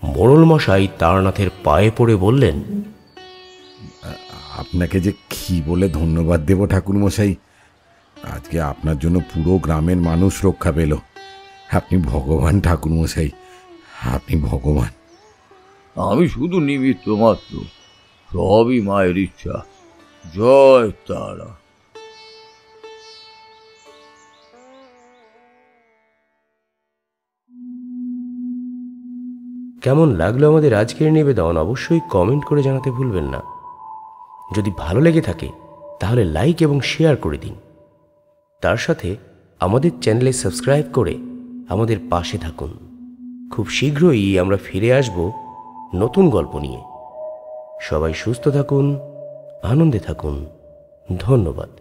S1: মোড়লমশাই তারানাথের পায়ে পড়ে বললেন,
S9: আপনাকে যে কি বলে ধন্যবাদ দেব ঠাকুরমশাই। আজকে আপনার জন্য পুরো গ্রামের মানুষ রক্ষা পেল। আপনি ভগবান ঠাকুরমশাই, আপনি ভগবান।
S10: আমি শুধু নিমিত্ত মাত্র, সবই মায়ের ইচ্ছা। জয় তারা।
S1: কেমন লাগলো আমাদের আজকের নিবেদন অবশ্যই কমেন্ট করে জানাতে ভুলবেন না। যদি ভালো লেগে থাকে তাহলে লাইক এবং শেয়ার করে দিন। তার সাথে আমাদের চ্যানেলে সাবস্ক্রাইব করে আমাদের পাশে থাকুন। খুব শীঘ্রই আমরা ফিরে আসব নতুন গল্প নিয়ে। সবাই সুস্থ থাকুন, আনন্দে থাকুন। ধন্যবাদ।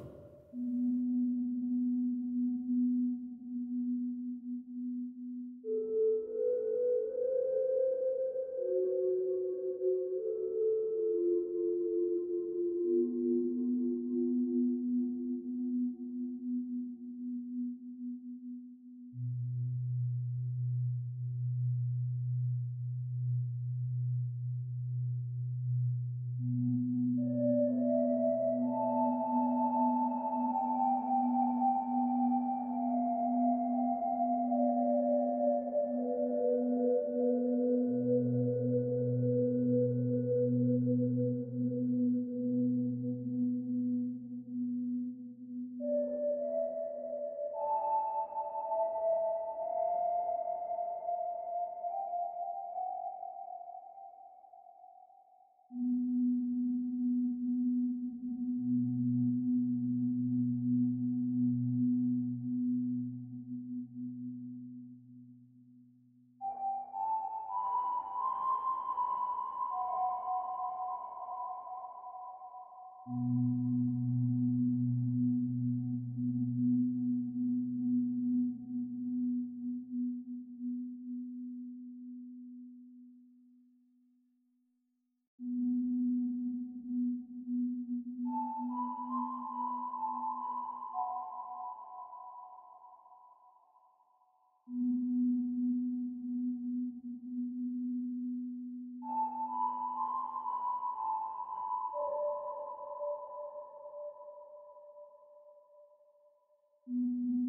S4: Mm-hmm.